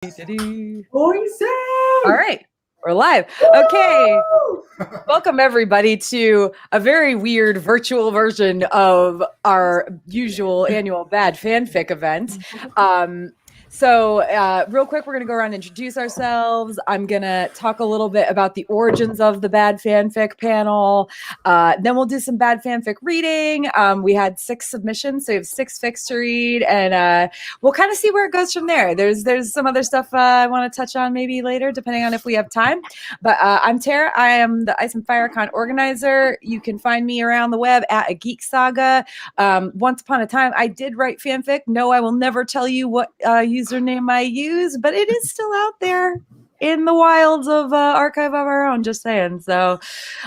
All right, we're live. Okay, welcome everybody to a very weird virtual version of our usual annual Bad Fanfic event. So real quick, we're going to go around and introduce ourselves. I'm going to talk a little bit about the origins of the Bad Fanfic panel. Then we'll do some Bad Fanfic reading. We had 6 submissions, so we have 6 fics to read, and we'll kind of see where it goes from there. There's some other stuff I want to touch on maybe later, depending on if we have time. But I'm Tara. I am the Ice and Fire Con organizer. You can find me around the web at A Geek Saga. Once upon a time, I did write fanfic. No, I will never tell you what username I use, but it is still out there in the wilds of Archive of Our Own, just saying. So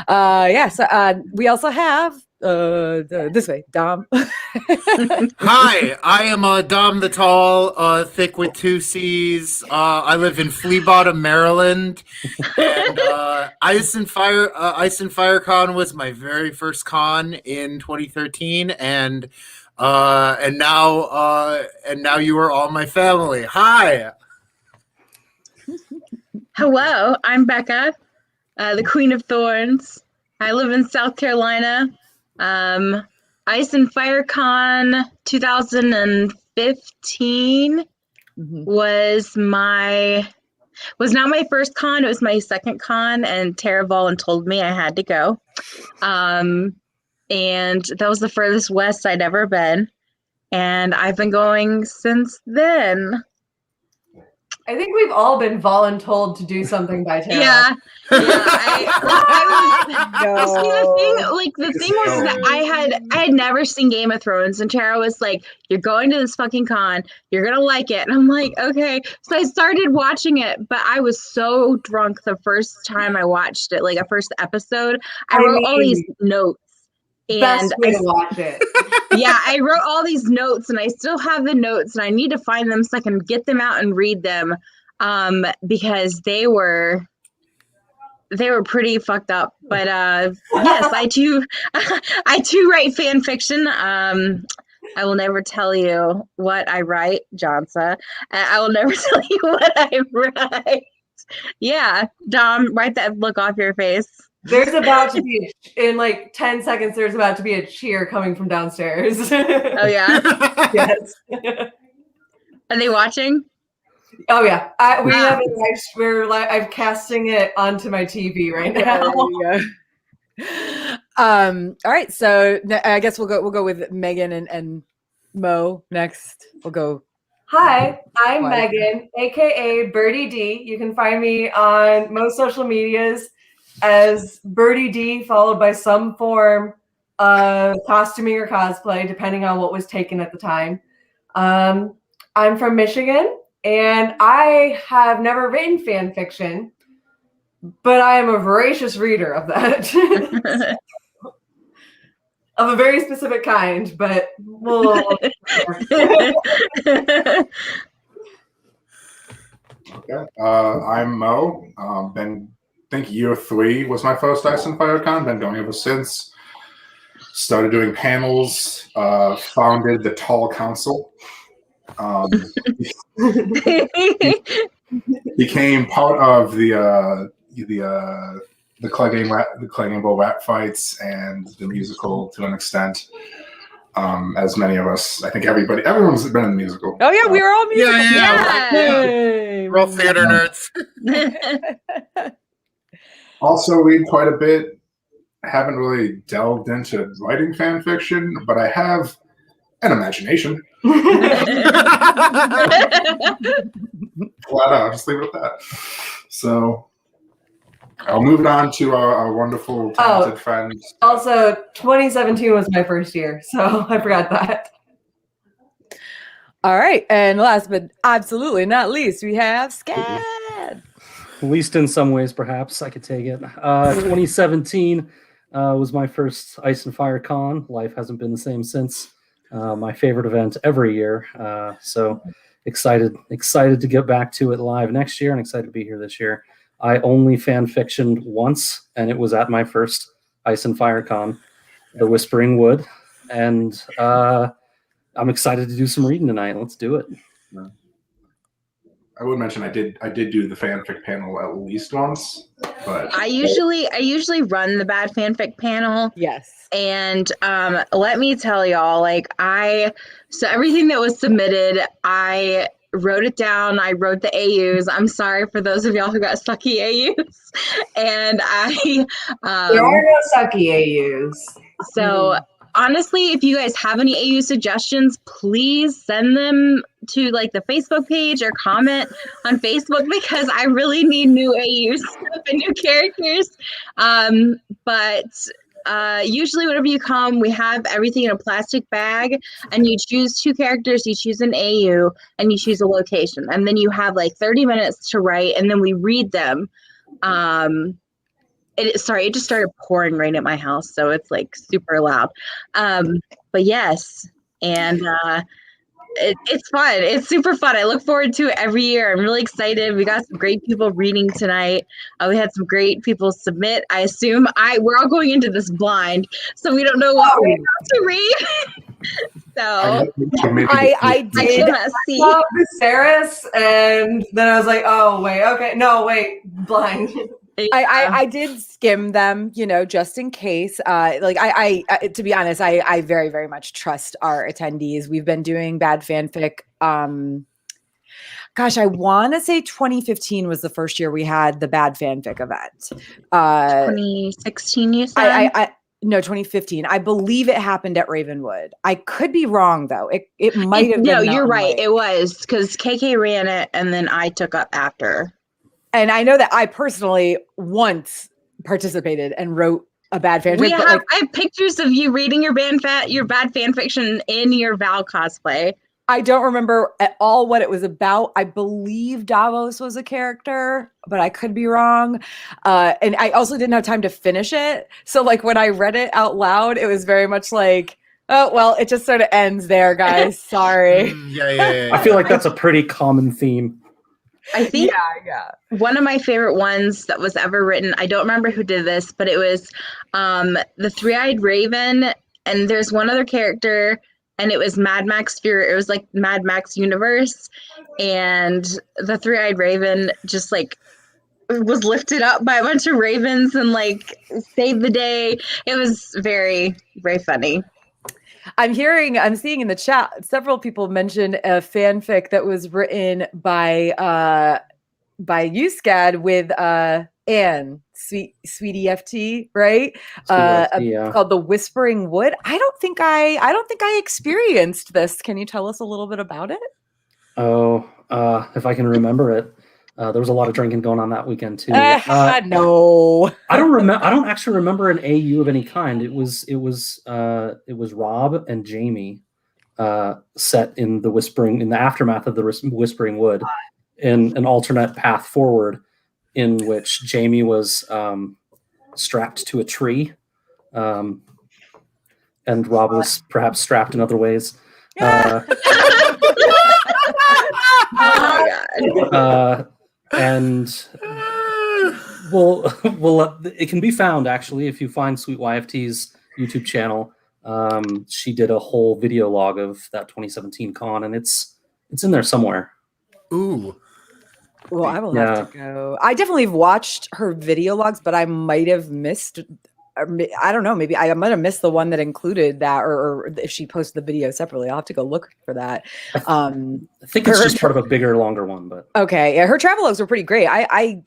we also have this way, Dom. Hi, I am Dom the Tall, thick with 2 C's. I live in Flea Bottom, Maryland, and Ice and Fire Con was my very first con in 2013, and now you are all my family. Hi. Hello, I'm Becca, the Queen of Thorns. I live in South Carolina. Ice and Fire Con 2015 was not my first con. It was my second con, and Tara Volin told me I had to go. And that was the furthest west I'd ever been, and I've been going since then. I think we've all been voluntold to do something by Tara. Yeah. The thing was that I had never seen Game of Thrones, and Tara was like, "You're going to this fucking con. You're gonna like it." And I'm like, "Okay." So I started watching it, but I was so drunk the first time I watched it, like a first episode. I wrote all these notes. Best way to watch it. Yeah, I wrote all these notes, and I still have the notes, and I need to find them so I can get them out and read them, because they were pretty fucked up. But yes, I too write fan fiction. I will never tell you what I write, Johnson. I will never tell you what I write. Yeah, Dom, wipe that look off your face. There's about to be, in like 10 seconds, there's about to be a cheer coming from downstairs. Oh, yeah? Yes. Are they watching? Oh, yeah. I'm casting it onto my TV right now. All right, so I guess we'll go with Megan and Mo next. We'll go. Hi, I'm Megan, aka Birdie D. You can find me on most social medias as Birdie D, followed by some form of costuming or cosplay, depending on what was taken at the time. I'm from Michigan, and I have never written fan fiction, but I am a voracious reader of that. Of a very specific kind, but Okay. I'm Mo. I think year 3 was my first Ice and Fire Con. Been going ever since. Started doing panels. Founded the Tall Council. Became part of the Clegging Bowl rat fights and the musical to an extent. As many of us, I think everyone's been in the musical. Oh yeah, we were all musical. Yeah. We're all theater nerds. Also read quite a bit. Haven't really delved into writing fan fiction, but I have an imagination. Flat out, just leave it at that. So I'll move on to our wonderful, talented friend. Also, 2017 was my first year, so I forgot that. All right, and last but absolutely not least, we have Scad. At least in some ways, perhaps I could take it. 2017 was my first Ice and Fire Con. Life hasn't been the same since. My favorite event every year. So excited to get back to it live next year, and excited to be here this year. I only fan fictioned once, and it was at my first Ice and Fire Con, the Whispering Wood, and I'm excited to do some reading tonight. Let's do it. I would mention I did do the fanfic panel at least once, but I usually run the bad fanfic panel. Yes. And let me tell y'all, like so everything that was submitted, I wrote it down. I wrote the AUs. I'm sorry for those of y'all who got sucky AUs. And There are no sucky AUs. so honestly, if you guys have any AU suggestions, please send them to like the Facebook page or comment on Facebook, because I really need new AUs and new characters. But usually whenever you come, we have everything in a plastic bag, and you choose 2 characters, you choose an AU, and you choose a location, and then you have like 30 minutes to write, and then we read them. It just started pouring rain at my house, so it's like super loud. But yes, and it's fun. It's super fun. I look forward to it every year. I'm really excited. We got some great people reading tonight. We had some great people submit. I assume we're all going into this blind, so we don't know what we're about to read. So I did. I see. I saw Viserys, and then I was like, oh, wait, okay. No, wait, blind. I did skim them, just in case. I to be honest, I very, very much trust our attendees. We've been doing bad fanfic. Gosh, I want to say 2015 was the first year we had the bad fanfic event. 2016, you said? No, 2015. I believe it happened at Ravenwood. I could be wrong though. It might have been. No, you're right. It was because KK ran it, and then I took up after. And I know that I personally once participated and wrote a bad fanfic. I have pictures of you reading your bad fan fiction in your Val cosplay. I don't remember at all what it was about. I believe Davos was a character, but I could be wrong. And I also didn't have time to finish it. So like when I read it out loud, it was very much like, oh, well, it just sort of ends there, guys. Sorry. Yeah. I feel like that's a pretty common theme. I think yeah. One of my favorite ones that was ever written, I don't remember who did this, but it was the Three-Eyed Raven, and there's one other character, and it was Mad Max Fury. It was like Mad Max universe, and the Three-Eyed Raven just like was lifted up by a bunch of ravens and like saved the day. It was very, very funny. I'm seeing in the chat several people mention a fanfic that was written by USCAD with Anne, Sweetie FT, right? Called The Whispering Wood. I don't think I experienced this. Can you tell us a little bit about it? Oh, if I can remember it. There was a lot of drinking going on that weekend too. No, I don't remember. I don't actually remember an AU of any kind. It was Rob and Jamie set in the aftermath of the Whispering Wood, in an alternate path forward, in which Jamie was strapped to a tree, and Rob was perhaps strapped in other ways. Oh my God. And it can be found actually if you find Sweet YFT's YouTube channel. She did a whole video log of that 2017 con, and it's in there somewhere. Ooh. Well, I will have to go. I definitely have watched her video logs, but I might have missed. I don't know. Maybe I might have missed the one that included that, or if she posted the video separately. I'll have to go look for that. I think it's just part of a bigger, longer one. But okay, yeah, her travel logs were pretty great.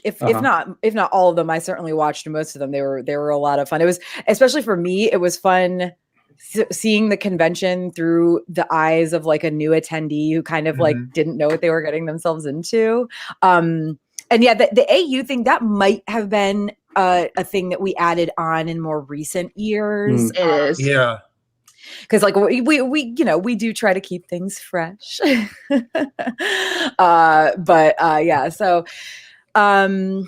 If not all of them, I certainly watched most of them. They were a lot of fun. It was, especially for me, it was fun seeing the convention through the eyes of like a new attendee who kind of like didn't know what they were getting themselves into. And yeah, the AU thing, that might have been a thing that we added on in more recent years. It is. Yeah. Because like we do try to keep things fresh. Yeah, so I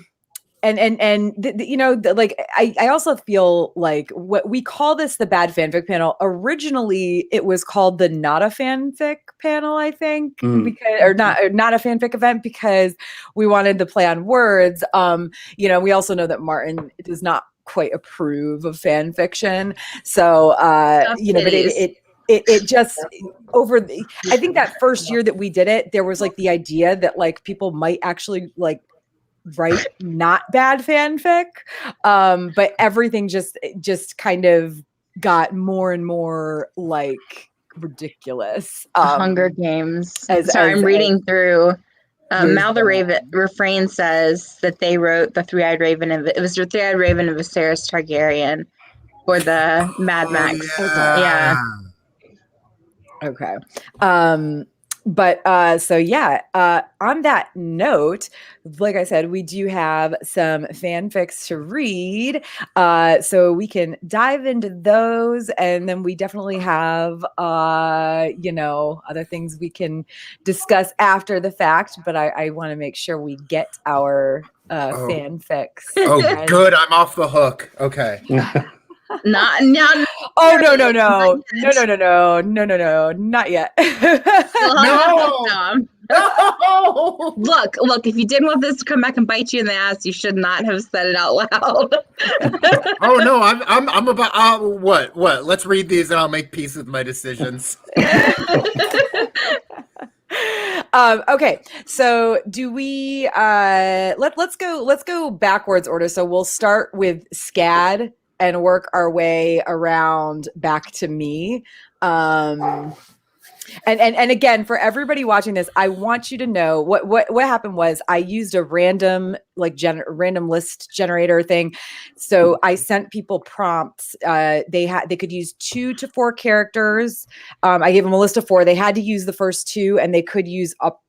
also feel like what we call this the bad fanfic panel. Originally, it was called the not a fanfic panel, I think, because or not a fanfic event, because we wanted to play on words. We also know that Martin does not quite approve of fan fiction, so but it just I think that first year that we did it, there was like the idea that like people might actually like write not bad fanfic, but everything just kind of got more and more like ridiculous. Hunger Games. Sorry, I'm reading through. Mal the Raven refrain says that they wrote the Three-Eyed Raven of it was the Three-Eyed Raven of Viserys Targaryen for the Mad Max. Yeah. Okay. But so yeah, on that note, like I said, we do have some fanfics to read, so we can dive into those, and then we definitely have other things we can discuss after the fact. But I want to make sure we get our fanfics. Oh, good! I'm off the hook. Okay. Not. Oh no, not yet. No. No. Look, if you didn't want this to come back and bite you in the ass, you should not have said it out loud. Oh no, I'm about what? Let's read these and I'll make peace with my decisions. Okay, so do we let's go backwards order. So we'll start with Scad and work our way around back to me. And again, for everybody watching this, I want you to know what happened was I used a random random list generator thing. So I sent people prompts. They could use 2 to 4 characters. I gave them a list of 4. They had to use the first 2, and they could use up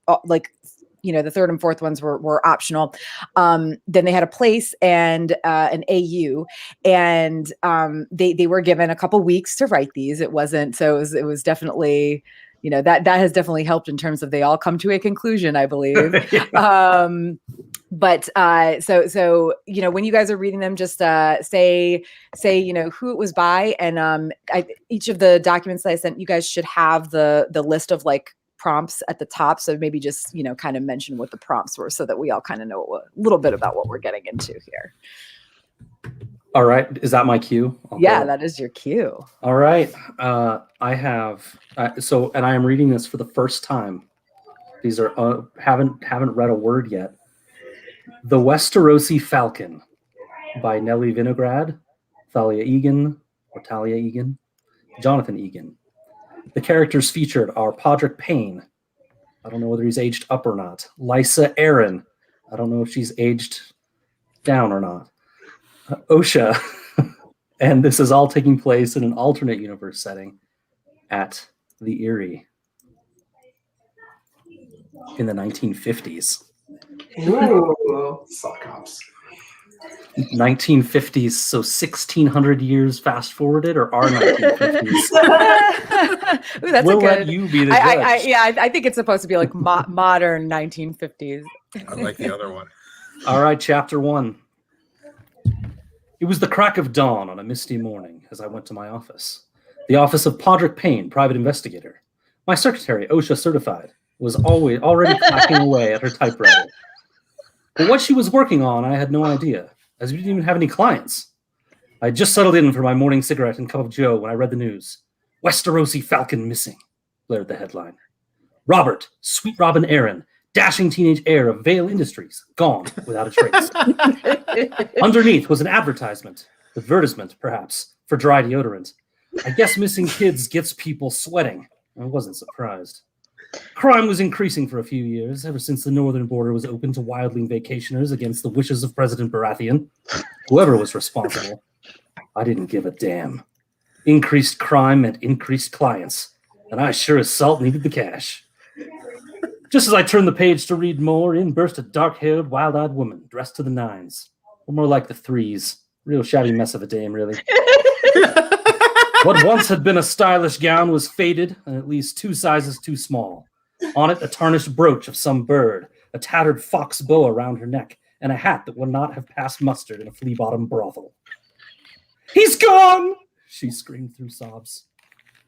the third and fourth ones were optional. Then they had a place and an AU, and they were given a couple weeks to write these. It was definitely, that has definitely helped in terms of they all come to a conclusion, I believe. But so when you guys are reading them, just say who it was by, and each of the documents that I sent you guys should have the list of like prompts at the top, so maybe just kind of mention what the prompts were so that we all kind of know a little bit about what we're getting into here. All right, is that my cue? Yeah, that is your cue. All right, I have and I am reading this for the first time. These are haven't read a word yet. The Westerosi Falcon by Nellie Vinograd, Talia Egan, Jonathan Egan. The characters featured are Podrick Payne. I don't know whether he's aged up or not. Lysa Arryn. I don't know if she's aged down or not. Osha. And this is all taking place in an alternate universe setting at the Eyrie in the 1950s. Ooh. Sock hops. 1950s, so 1600 years fast forwarded, or our 1950s? Ooh, that's we'll a good. Let you be the judge. I think it's supposed to be like modern 1950s. I like the other one. All right, chapter 1. It was the crack of dawn on a misty morning as I went to my office. The office of Podrick Payne, private investigator. My secretary, OSHA certified, was already clacking away at her typewriter. But what she was working on, I had no idea, as we didn't even have any clients. I had just settled in for my morning cigarette and cup of joe when I read the news. Westerosi Falcon missing, blared the headline. Robert, Sweet Robin Arryn, dashing teenage heir of Vale Industries, gone without a trace. Underneath was an advertisement perhaps, for dry deodorant. I guess missing kids gets people sweating. I wasn't surprised. Crime was increasing for a few years, ever since the northern border was open to wildling vacationers against the wishes of President Baratheon. Whoever was responsible, I didn't give a damn. Increased crime meant increased clients, and I sure as salt needed the cash. Just as I turned the page to read more, in burst a dark-haired, wild-eyed woman, dressed to the nines. Or more like the threes. Real shabby mess of a dame, really. What once had been a stylish gown was faded and at least 2 sizes too small. On it, a tarnished brooch of some bird, a tattered fox boa around her neck, and a hat that would not have passed mustard in a flea-bottom brothel. "He's gone!" she screamed through sobs.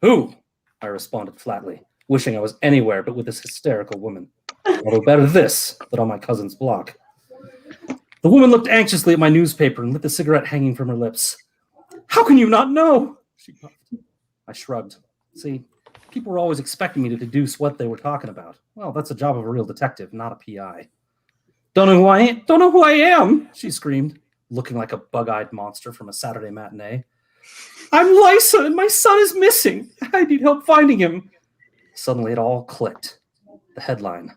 "Who?" I responded flatly, wishing I was anywhere but with this hysterical woman. Although better this than on my cousin's block. The woman looked anxiously at my newspaper and lit the cigarette hanging from her lips. "How can you not know?" she puffed. I shrugged. See, people were always expecting me to deduce what they were talking about. Well, that's the job of a real detective, not a PI. Don't know who I am, she screamed, looking like a bug-eyed monster from a Saturday matinee. I'm Lysa, and my son is missing. I need help finding him. Suddenly it all clicked. The headline,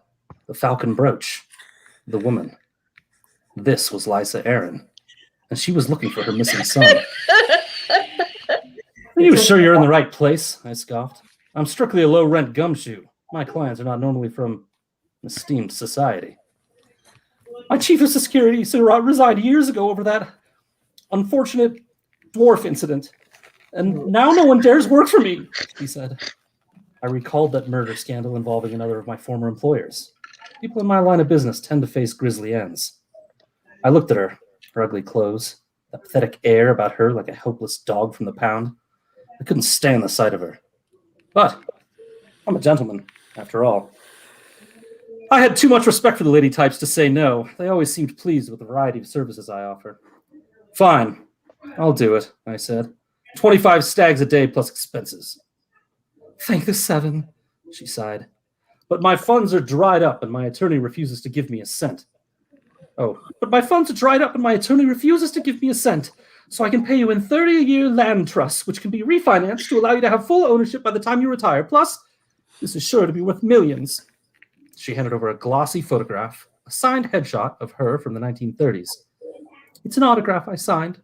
the falcon brooch, the woman. This was Lysa Aaron, and she was looking for her missing son. Are you sure you're in the right place? I scoffed. I'm strictly a low-rent gumshoe. My clients are not normally from an esteemed society. My chief of security resigned years ago over that unfortunate dwarf incident, and now no one dares work for me, he said. I recalled that murder scandal involving another of my former employers. People in my line of business tend to face grisly ends. I looked at her ugly clothes, that pathetic air about her like a helpless dog from the pound. I couldn't stand the sight of her. But I'm a gentleman, after all. I had too much respect for the lady types to say no. They always seemed pleased with the variety of services I offer. Fine, I'll do it, I said. 25 stags a day plus expenses. Thank the seven, she sighed. But my funds are dried up and my attorney refuses to give me a cent. So I can pay you in 30-a-year land trusts, which can be refinanced to allow you to have full ownership by the time you retire. Plus, this is sure to be worth millions. She handed over a glossy photograph, a signed headshot of her from the 1930s. It's an autograph I signed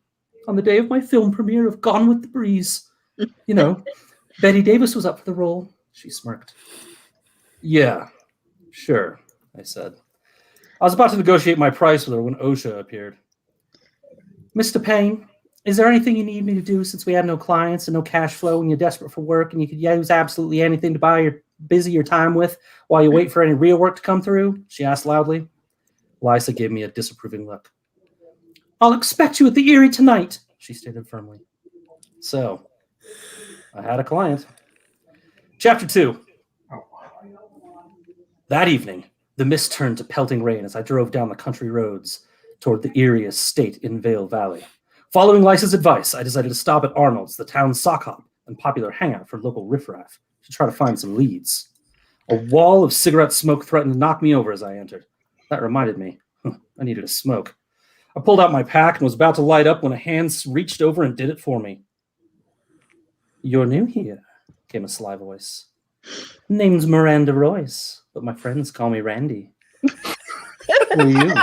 on the day of my film premiere of Gone with the Breeze. You know, Betty Davis was up for the role. She smirked. Yeah, sure, I said. I was about to negotiate my price with her when OSHA appeared. Mr. Payne, is there anything you need me to do since we have no clients and no cash flow and you're desperate for work and you could use absolutely anything to busy your time with while you wait for any real work to come through? She asked loudly. Lysa gave me a disapproving look. I'll expect you at the Erie tonight, she stated firmly. So, I had a client. Chapter 2. That evening, the mist turned to pelting rain as I drove down the country roads toward the Erie estate in Vale Valley. Following Lysa's advice, I decided to stop at Arnold's, the town's sock hop and popular hangout for local riffraff, to try to find some leads. A wall of cigarette smoke threatened to knock me over as I entered. That reminded me, I needed a smoke. I pulled out my pack and was about to light up when a hand reached over and did it for me. You're new here, came a sly voice. Name's Miranda Royce, but my friends call me Randy. Who are you?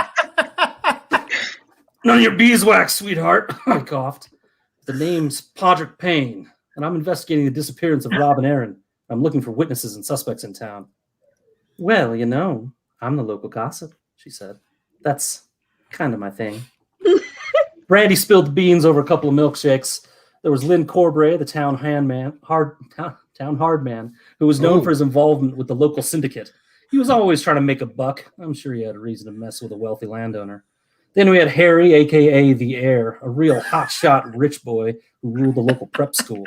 None of your beeswax, sweetheart, I coughed. The name's Podrick Payne, and I'm investigating the disappearance of Rob and Aaron. I'm looking for witnesses and suspects in town. Well, you know, I'm the local gossip, she said. That's kind of my thing. Brandy spilled the beans over a couple of milkshakes. There was Lynn Corbray, the town hard man, who was known for his involvement with the local syndicate. He was always trying to make a buck. I'm sure he had a reason to mess with a wealthy landowner. Then we had Harry, a.k.a. the Heir, a real hotshot rich boy who ruled the local prep school.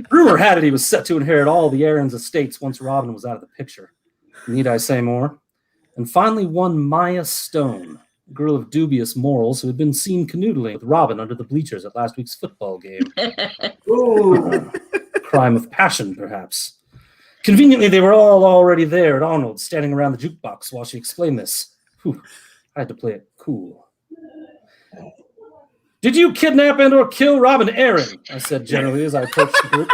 Rumor had it he was set to inherit all the Aaron's estates once Robin was out of the picture. Need I say more? And finally one Maya Stone, a girl of dubious morals who had been seen canoodling with Robin under the bleachers at last week's football game. Crime of passion, perhaps. Conveniently, they were all already there at Arnold, standing around the jukebox while she explained this. Whew, I had to play it cool. Did you kidnap and or kill Robin Aaron? I said generally as I approached the group.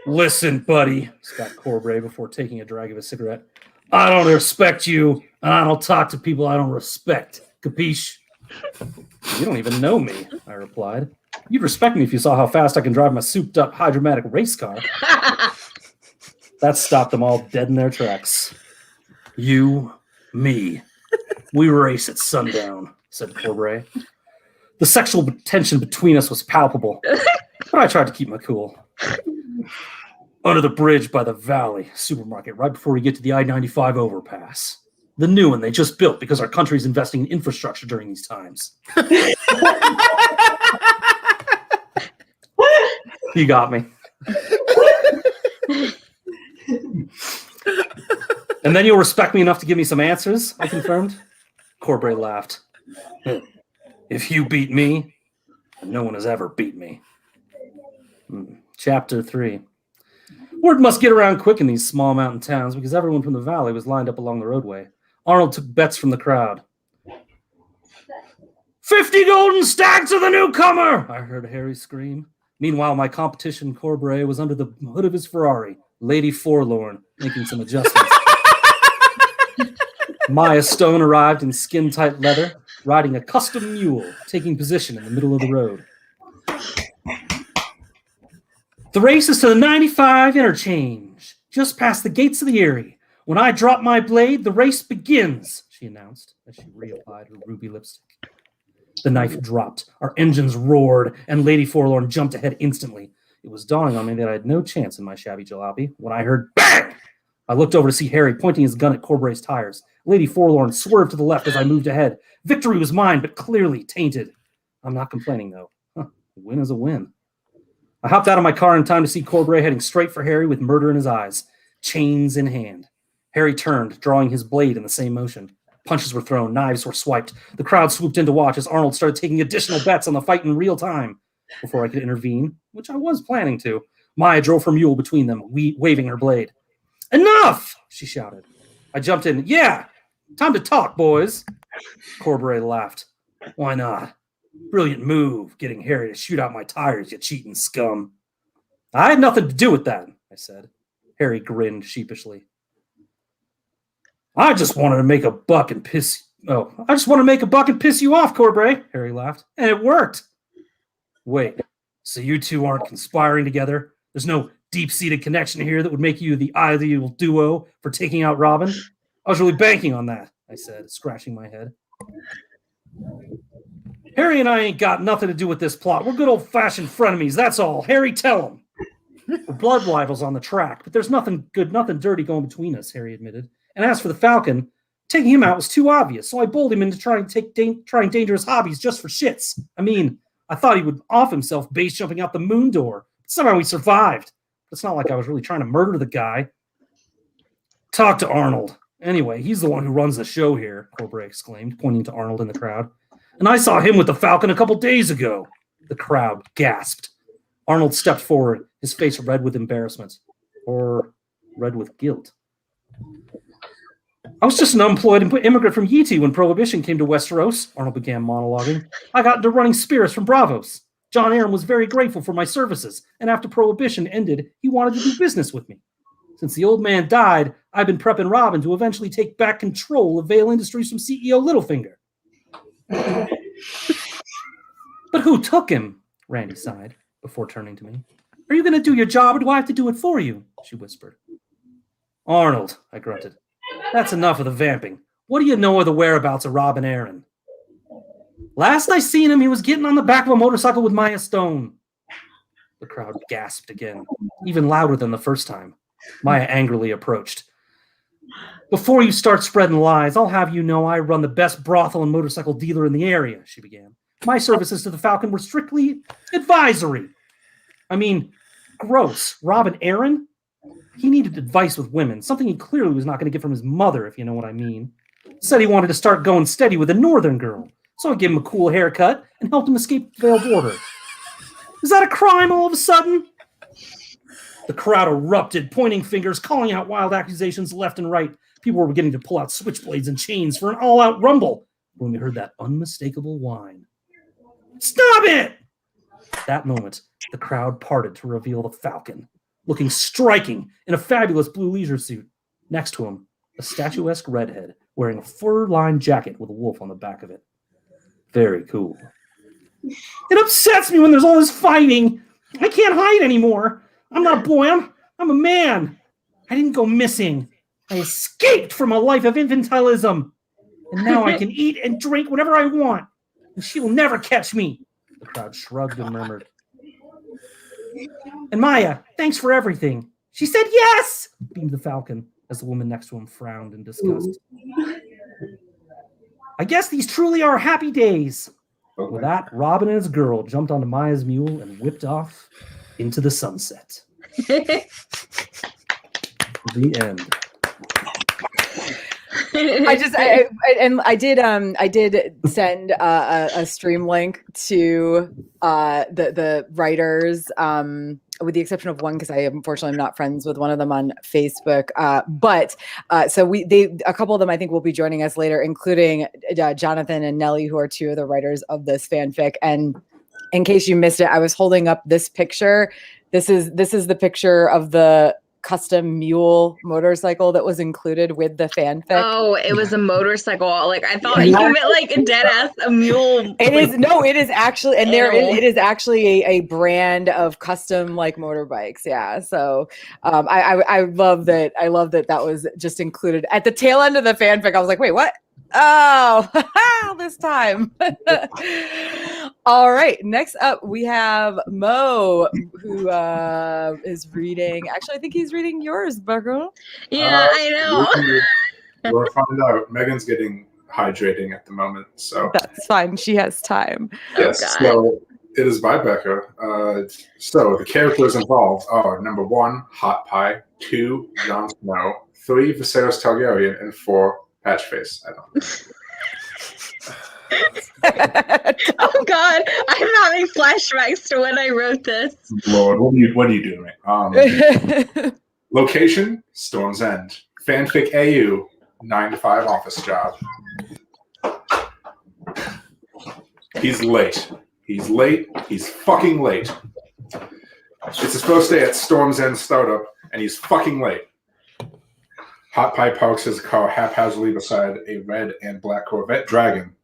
Listen, buddy, spat Corbray before taking a drag of his cigarette. I don't respect you, and I don't talk to people I don't respect. Capiche? You don't even know me, I replied. You'd respect me if you saw how fast I can drive my souped-up hydromatic race car. That stopped them all dead in their tracks. You, me, we race at sundown, said Corbray. The sexual tension between us was palpable, but I tried to keep my cool. Under the bridge by the Valley supermarket, right before we get to the I-95 overpass. The new one they just built because our country's investing in infrastructure during these times. You got me. And then you'll respect me enough to give me some answers, I confirmed. Corbray laughed. If you beat me, no one has ever beat me. Chapter 3. Word must get around quick in these small mountain towns because everyone from the valley was lined up along the roadway. Arnold took bets from the crowd. 50 golden stacks to the newcomer! I heard Harry scream. Meanwhile, my competition, Corbray, was under the hood of his Ferrari, Lady Forlorn, making some adjustments. Maya Stone arrived in skin-tight leather, riding a custom mule, taking position in the middle of the road. The race is to the 95 interchange, just past the gates of the Erie. When I drop my blade, the race begins, she announced as she reapplied her ruby lipstick. The knife dropped, our engines roared, and Lady Forlorn jumped ahead instantly. It was dawning on me that I had no chance in my shabby jalopy when I heard bang! I looked over to see Harry pointing his gun at Corbray's tires. Lady Forlorn swerved to the left as I moved ahead. Victory was mine, but clearly tainted. I'm not complaining, though. A win is a win. I hopped out of my car in time to see Corbray heading straight for Harry with murder in his eyes, chains in hand. Harry turned, drawing his blade in the same motion. Punches were thrown, knives were swiped. The crowd swooped in to watch as Arnold started taking additional bets on the fight in real time. Before I could intervene, which I was planning to, Maya drove her mule between them, waving her blade. Enough! She shouted. I jumped in. Yeah! Time to talk, boys. Corbray laughed. Why not? Brilliant move, getting Harry to shoot out my tires, you cheating scum. I had nothing to do with that, I said. Harry grinned sheepishly. I just wanted to make a buck and piss you off, Corbray, Harry laughed. And it worked. Wait, so you two aren't conspiring together? There's no deep-seated connection here that would make you the ideal duo for taking out Robin? I was really banking on that, I said, scratching my head. Harry and I ain't got nothing to do with this plot. We're good old-fashioned frenemies, that's all. Harry, tell him. We're blood rivals on the track, but there's nothing good, nothing dirty going between us, Harry admitted. And as for the Falcon, taking him out was too obvious, so I bowled him into trying dangerous hobbies just for shits. I mean, I thought he would off himself base jumping out the moon door. But somehow he survived. It's not like I was really trying to murder the guy. Talk to Arnold. Anyway, he's the one who runs the show here, Corbray exclaimed, pointing to Arnold in the crowd. And I saw him with the Falcon a couple days ago. The crowd gasped. Arnold stepped forward, his face red with embarrassment. Or red with guilt. I was just an unemployed immigrant from Yeti when Prohibition came to Westeros, Arnold began monologuing. I got into running spirits from Bravos. John Aaron was very grateful for my services, and after Prohibition ended, he wanted to do business with me. Since the old man died, I've been prepping Robin to eventually take back control of Vale Industries from CEO Littlefinger. But who took him? Randy sighed, before turning to me. Are you going to do your job, or do I have to do it for you? She whispered. Arnold, I grunted. That's enough of the vamping. What do you know of the whereabouts of Robin Aaron? Last I seen him, he was getting on the back of a motorcycle with Maya Stone. The crowd gasped again, even louder than the first time. Maya angrily approached. Before you start spreading lies, I'll have you know I run the best brothel and motorcycle dealer in the area, she began. My services to the Falcon were strictly advisory. I mean, gross. Robin Aaron? He needed advice with women, something he clearly was not going to get from his mother, if you know what I mean. Said he wanted to start going steady with a northern girl, so I gave him a cool haircut and helped him escape the Vale border. Is that a crime all of a sudden? The crowd erupted, pointing fingers, calling out wild accusations left and right. People were beginning to pull out switchblades and chains for an all-out rumble when we heard that unmistakable whine. Stop it! At that moment, the crowd parted to reveal the Falcon, looking striking in a fabulous blue leisure suit. Next to him, a statuesque redhead wearing a fur-lined jacket with a wolf on the back of it. Very cool. It upsets me when there's all this fighting. I can't hide anymore. I'm not a boy. I'm a man. I didn't go missing. I escaped from a life of infantilism. And now I can eat and drink whatever I want. And she will never catch me. The crowd shrugged and murmured. And Maya, thanks for everything. She said yes, beamed the Falcon, as the woman next to him frowned in disgust. I guess these truly are happy days. Okay. With that, Robin and his girl jumped onto Maya's mule and whipped off into the sunset. The end. I did send a stream link to the writers, with the exception of one, because I unfortunately am not friends with one of them on Facebook. But so a couple of them I think will be joining us later, including Jonathan and Nelly, who are two of the writers of this fanfic. And in case you missed it, I was holding up this picture. This is the picture of the custom mule motorcycle that was included with the fanfic. Oh, it was a motorcycle. Like I thought you meant like a dead ass a mule. It is actually, and animal. it is actually a brand of custom like motorbikes. Yeah. So I love that. I love that was just included at the tail end of the fanfic. I was like, wait, what? Oh, this time. All right. Next up, we have Mo, who is reading. Actually, I think he's reading yours, Becca. Yeah, I know. We'll find out. Megan's getting hydrating at the moment, so That's fine. She has time. yes. So it is by Becca. So the characters involved are number 1, Hot Pie; 2, Jon Snow; 3, Viserys Targaryen; and 4, Patchface. I don't know. Oh God, I'm having flashbacks to when I wrote this. Lord, what are you doing? Location: Storm's End. Fanfic AU, 9 to 5 office job. He's late. He's late. He's fucking late. It's his first day at Storm's End startup, and he's fucking late. Hot Pie parks his car haphazardly beside a red and black Corvette Dragon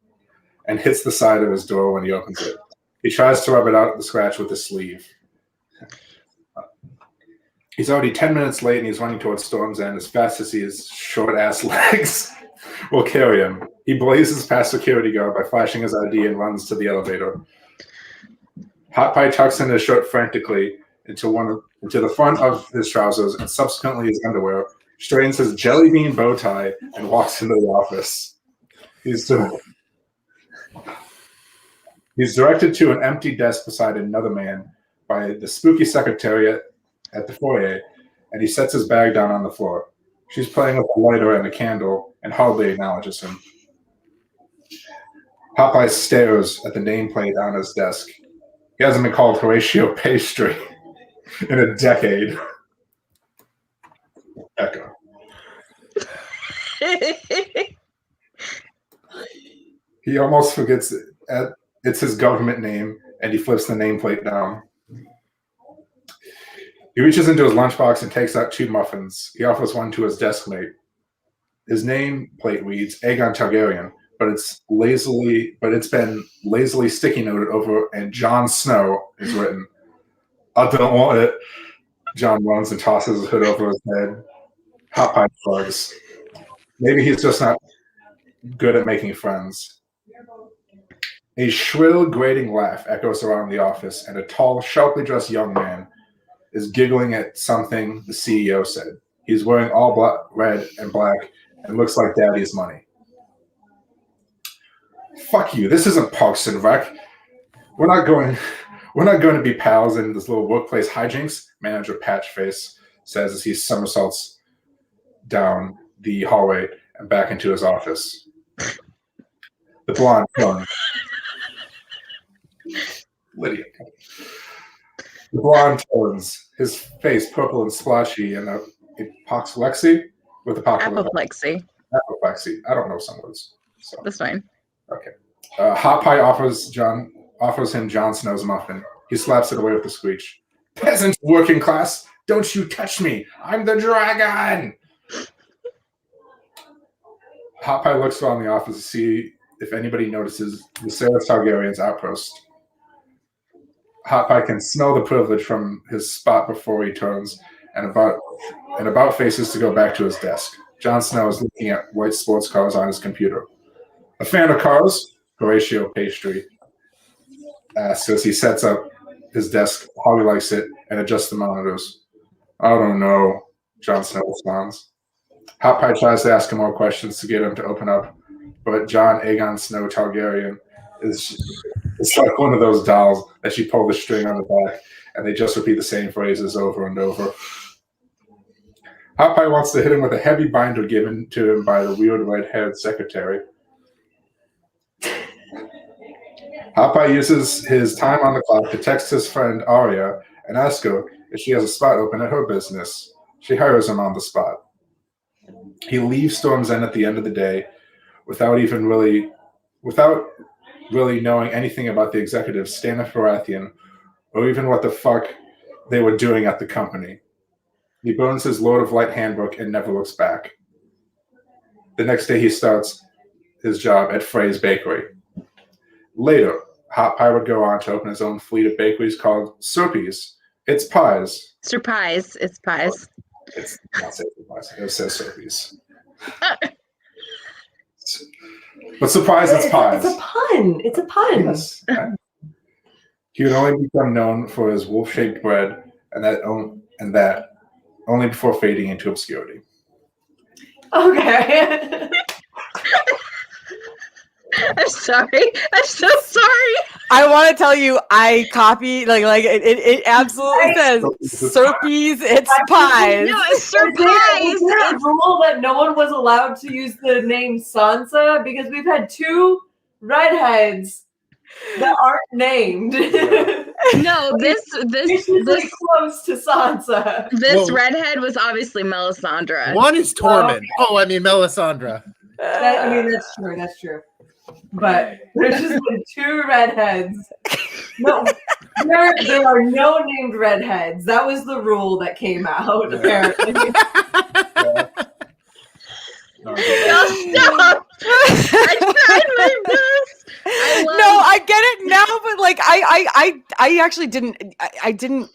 and hits the side of his door when he opens it. He tries to rub it out the scratch with his sleeve. He's already 10 minutes late, and he's running towards Storm's End as fast as his short-ass legs will carry him. He blazes past security guard by flashing his ID and runs to the elevator. Hot Pie tucks in his shirt frantically into the front of his trousers and subsequently his underwear, straightens his jelly bean bow tie, and walks into the office. He's directed to an empty desk beside another man by the spooky secretary at the foyer, and he sets his bag down on the floor. She's playing with a lighter and a candle and hardly acknowledges him. Hot Pie stares at the nameplate on his desk. He hasn't been called Horatio Pastry in a decade. Echo. He almost forgets it's his government name, and he flips the nameplate down. He reaches into his lunchbox and takes out 2 muffins. He offers one to his desk mate. His nameplate reads Aegon Targaryen, but it's been lazily sticky noted over, and Jon Snow is written. I don't want it. Jon moans and tosses his hood over his head. Hot Pie shrugs. Maybe he's just not good at making friends. A shrill, grating laugh echoes around the office, and a tall, sharply dressed young man is giggling at something the CEO said. He's wearing all red and black and looks like daddy's money. Fuck you. This isn't Parks and Rec. We're not going to be pals in this little workplace hijinks, Manager Patchface says as he somersaults down the hallway and back into his office. The blonde tongue. Lydia. The blonde turns, his face purple and splotchy, and apoplexy with Apoplexy. Apoplexy. I don't know some words. So. That's fine. Okay. Hot Pie offers him Jon Snow's muffin. He slaps it away with a screech. Peasant working class, don't you touch me! I'm the dragon! Hot Pie looks around the office to see if anybody notices Viserys Targaryen's outpost. Hot Pie can smell the privilege from his spot before he turns and about faces to go back to his desk. Jon Snow is looking at white sports cars on his computer. A fan of cars? Horatio Pastry asks as he sets up his desk how he likes it and adjusts the monitors. I don't know, Jon Snow responds. Hot Pie tries to ask him more questions to get him to open up, but Jon Aegon Snow Targaryen is like one of those dolls that you pull the string on the back, and they just repeat the same phrases over and over. Hot Pie wants to hit him with a heavy binder given to him by the weird red-haired secretary. Hot Pie uses his time on the clock to text his friend Aria and ask her if she has a spot open at her business. She hires him on the spot. He leaves Storm's End at the end of the day without really knowing anything about the executives, Stannis Baratheon, or even what the fuck they were doing at the company. He burns his Lord of Light handbook and never looks back. The next day he starts his job at Frey's Bakery. Later, Hot Pie would go on to open his own fleet of bakeries called Serpies. It's pies. Surprise, it's pies. It's not says pies. It says Serpies. But surprise, it's pies. It's a pun. It's a pun. Yes. He would only become known for his wolf-shaped bread, and that only before fading into obscurity. Okay. I'm sorry. I'm so sorry. I want to tell you, I copy like it absolutely says Serpies, it's pies. No, it's Is there surprise. a rule that no one was allowed to use the name Sansa? Because we've had 2 redheads that aren't named. No, this She's really close to Sansa. Whoa. redhead was obviously Melisandre. One is Tormund. Oh, I mean Melisandre. I mean, that's true. That's true. But there's just been 2 redheads. No, there are no named redheads. That was the rule that came out, apparently. No, stop. I tried my best. No, I get it now, but like I actually didn't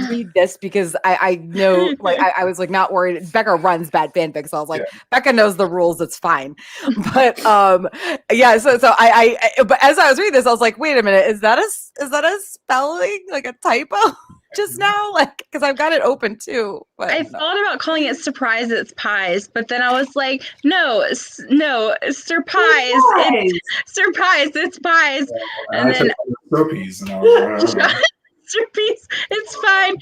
read this because I know like I was like not worried. Becca runs bad fanfic, so I was like, Becca knows the rules, it's fine. But yeah, so I but as I was reading this, I was like, wait a minute, is that a spelling, like a typo just now? Like, because I've got it open too. But I thought about calling it surprise, it's pies, but then I was like, no, surprise, it's pies. And then Serpies, and I was like, Serpies, it's fine.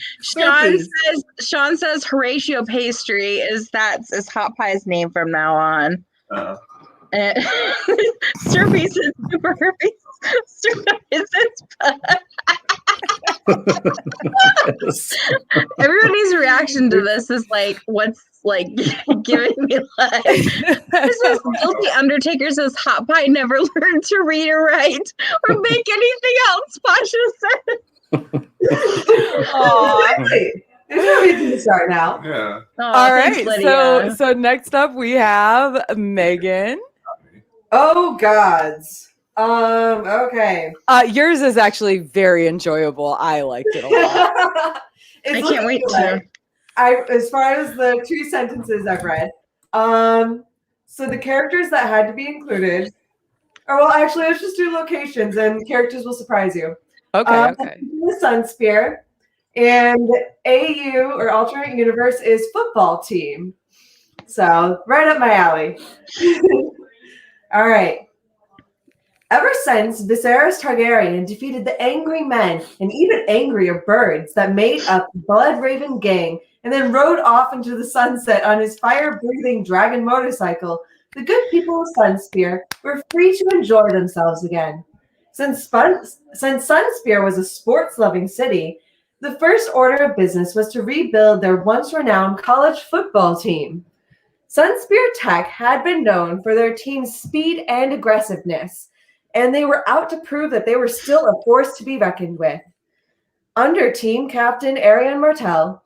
Sean says Horatio pastry is Hot Pie's name from now on. Serpies is super herpes. Surprise, it's pies. Everybody's reaction to this is like, what's like giving me life. This is Guilty Undertaker says Hot Pie never learned to read or write or make anything else. Pasha said. Oh, there's no reason to start now. yeah. all Thanks, right, Lydia. so next up we have Megan. Oh gods. Okay. Yours is actually very enjoyable. I liked it a lot. I can't wait to. As far as the 2 sentences I've read, so the characters that had to be included, or well, actually, let's just do locations, and characters will surprise you. Okay. The Sun Spear, and AU or alternate universe is football team. So right up my alley. All right. Ever since Viserys Targaryen defeated the angry men and even angrier birds that made up the Blood-Raven gang and then rode off into the sunset on his fire-breathing dragon motorcycle, the good people of Sunspear were free to enjoy themselves again. Since Sunspear was a sports-loving city, the first order of business was to rebuild their once-renowned college football team. Sunspear Tech had been known for their team's speed and aggressiveness, and they were out to prove that they were still a force to be reckoned with. Under team captain Arian Martell,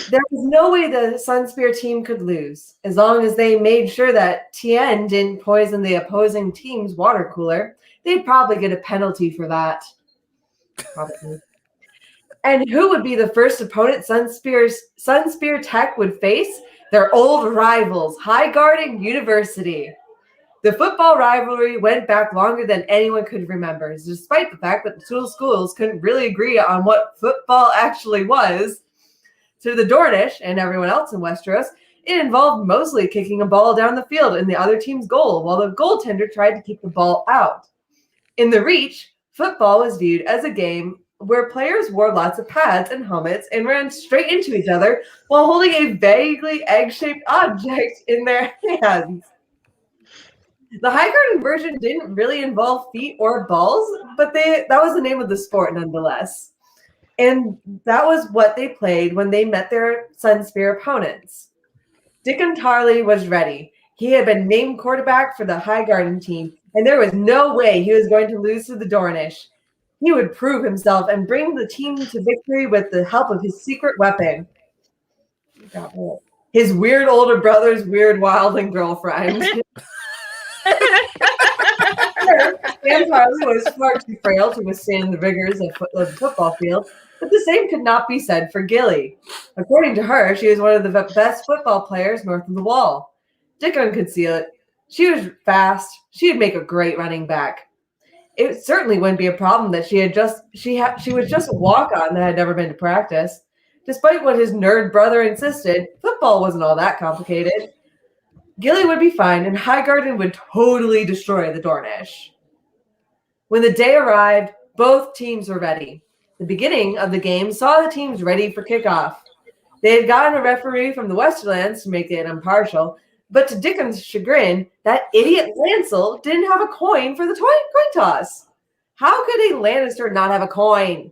there was no way the Sunspear team could lose, as long as they made sure that Tien didn't poison the opposing team's water cooler. They'd probably get a penalty for that. Probably. And who would be the first opponent Sunspear Tech would face? Their old rivals, Highgarden University. The football rivalry went back longer than anyone could remember, despite the fact that the two schools couldn't really agree on what football actually was. To the Dornish and everyone else in Westeros, it involved mostly kicking a ball down the field in the other team's goal, while the goaltender tried to keep the ball out. In the Reach, football was viewed as a game where players wore lots of pads and helmets and ran straight into each other while holding a vaguely egg-shaped object in their hands. The High Garden version didn't really involve feet or balls, but that was the name of the sport nonetheless. And that was what they played when they met their Sunspear opponents. Dickon Tarley was ready. He had been named quarterback for the High Garden team, and there was no way he was going to lose to the Dornish. He would prove himself and bring the team to victory with the help of his secret weapon. His weird older brother's weird wildling girlfriend. Sam Tarley was far too frail to withstand the rigors of the football field, but the same could not be said for Gilly. According to her, she was one of the best football players north of the wall. Dickon could see it. She was fast. She'd make a great running back. It certainly wouldn't be a problem that she was just a walk-on that had never been to practice. Despite what his nerd brother insisted, football wasn't all that complicated. Gilly would be fine, and Highgarden would totally destroy the Dornish. When the day arrived, both teams were ready. The beginning of the game saw the teams ready for kickoff. They had gotten a referee from the Westerlands to make it impartial, but to Dickon's chagrin, that idiot Lancel didn't have a coin for the coin toss. How could a Lannister not have a coin?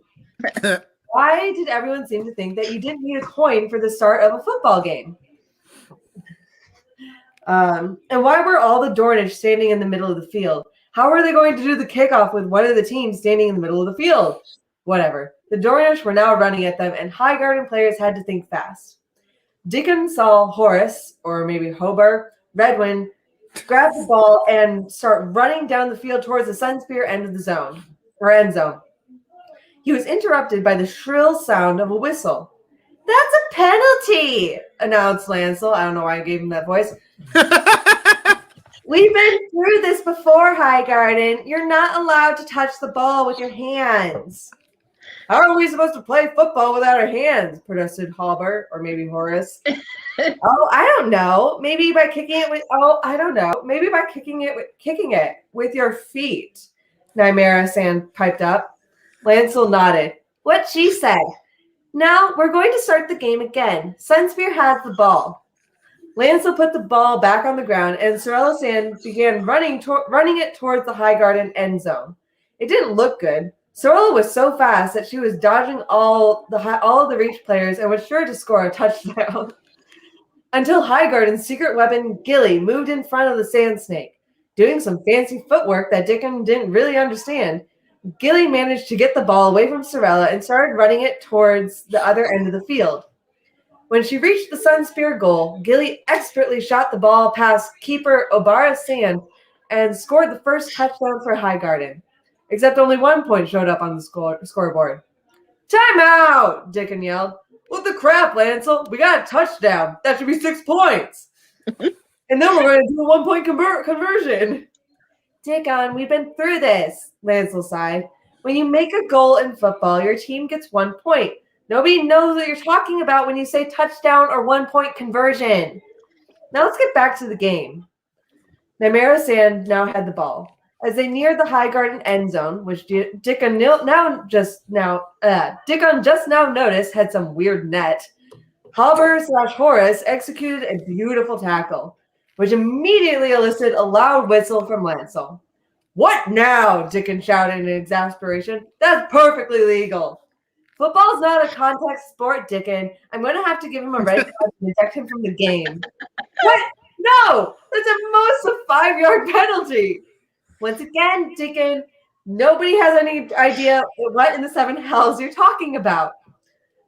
Why did everyone seem to think that you didn't need a coin for the start of a football game? And why were all the Dornish standing in the middle of the field? How were they going to do the kickoff with one of the teams standing in the middle of the field? Whatever. The Dornish were now running at them, and Highgarden players had to think fast. Dickon saw Horace, or maybe Hober, Redwyn, grab the ball and start running down the field towards the Sunspear end of the zone, or end zone. He was interrupted by the shrill sound of a whistle. "That's a penalty," announced Lancel. I don't know why I gave him that voice. "We've been through this before, Highgarden. You're not allowed to touch the ball with your hands." "How are we supposed to play football without our hands?" protested Halbert, or maybe Horace. "Oh, I don't know. Maybe by kicking it with. Oh, I don't know. Maybe by kicking it with your feet." Nymeria Sand piped up. Lancel nodded. "What she said. Now we're going to start the game again. Sunspear has the ball." Lancel put the ball back on the ground, and Sorella Sand began running it towards the Highgarden end zone. It didn't look good. Sorella was so fast that she was dodging all of the reach players and was sure to score a touchdown. Until Highgarden's secret weapon, Gilly, moved in front of the Sand Snake. Doing some fancy footwork that Dickon didn't really understand, Gilly managed to get the ball away from Sorella and started running it towards the other end of the field. When she reached the Sunspear goal, Gilly expertly shot the ball past keeper Obara Sand and scored the first touchdown for Highgarden. Except only 1 point showed up on the scoreboard. "Time out!" Dickon yelled. "What the crap, Lancel? We got a touchdown. That should be 6 points. And then we're going to do a 1 point conversion." "Dickon, we've been through this," Lancel sighed. "When you make a goal in football, your team gets 1 point. Nobody knows what you're talking about when you say touchdown or 1 point conversion. Now let's get back to the game." Nymeria Sand now had the ball. As they neared the Highgarden end zone, which Dickon just now noticed had some weird net, Halber/Horace executed a beautiful tackle, which immediately elicited a loud whistle from Lancel. "What now?" Dickon shouted in exasperation. "That's perfectly legal." "Football's not a contact sport, Dickon. I'm going to have to give him a red card and eject him from the game." "What? No! That's at most a 5-yard penalty." "Once again, Dickon, nobody has any idea what in the 7 hells you're talking about."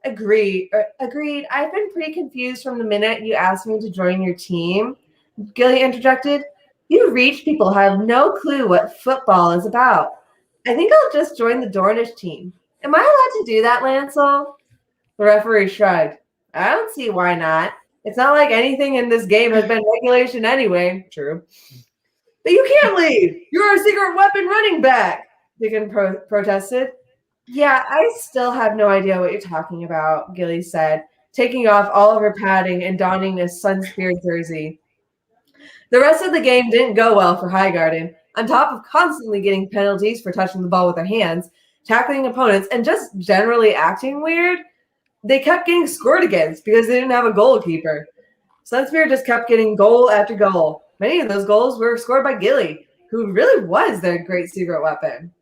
Agreed. I've been pretty confused from the minute you asked me to join your team," Gilly interjected. "You reach people have no clue what football is about. I think I'll just join the Dornish team. Am I allowed to do that, Lancel?" The referee shrugged. "I don't see why not. It's not like anything in this game has been regulation anyway." "True. But you can't leave. You're a secret weapon running back," Dickon protested. "Yeah, I still have no idea what you're talking about," Gilly said, taking off all of her padding and donning a Sunspear jersey. The rest of the game didn't go well for Highgarden. On top of constantly getting penalties for touching the ball with their hands, tackling opponents, and just generally acting weird, they kept getting scored against because they didn't have a goalkeeper. Sunspear just kept getting goal after goal. Many of those goals were scored by Gilly, who really was their great secret weapon.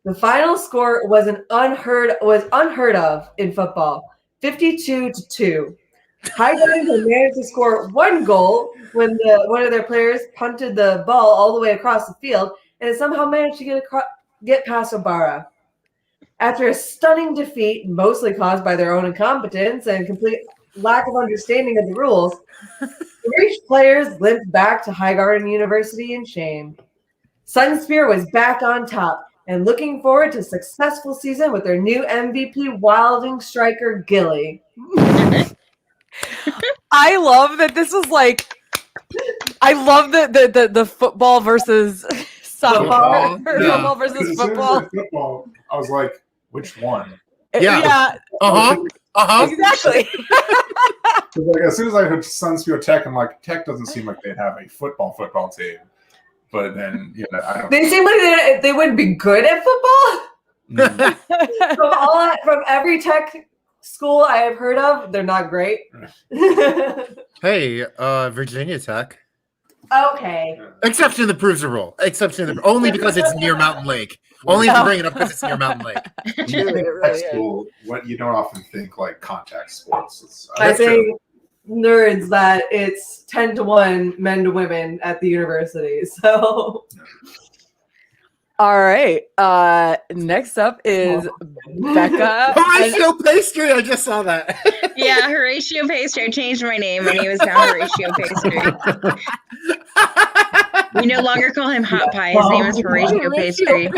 The final score was unheard of in football, 52-2. Highgarden had managed to score one goal when one of their players punted the ball all the way across the field, and somehow managed to get past Obara. After a stunning defeat, mostly caused by their own incompetence and complete lack of understanding of the rules, the Reach players limped back to Highgarden University in shame. Sunspear was back on top and looking forward to a successful season with their new MVP wilding striker, Gilly. I love that this was like, I love the football versus softball, football versus football. Football. I was like, which one? Yeah. Exactly. Like, as soon as I heard Sunspear Tech, I'm like, Tech doesn't seem like they'd have a football team. But then, I don't. They seem like they wouldn't be good at football. From every Tech school I have heard of, they're not great. Hey, Virginia Tech. Okay. Exception that proves a rule. Only because it's near Mountain Lake. Only if you bring it up because it's near Mountain Lake. When you think tech school, what you don't often think like contact sports. I think nerds that it's 10-1 men to women at the university. So all right. Next up is Becca. Horatio Pastry. I just saw that. Yeah, Horatio Pastry. I changed my name. My name is now Horatio Pastry. We no longer call him Hot Pie. His name is Horatio Pastry.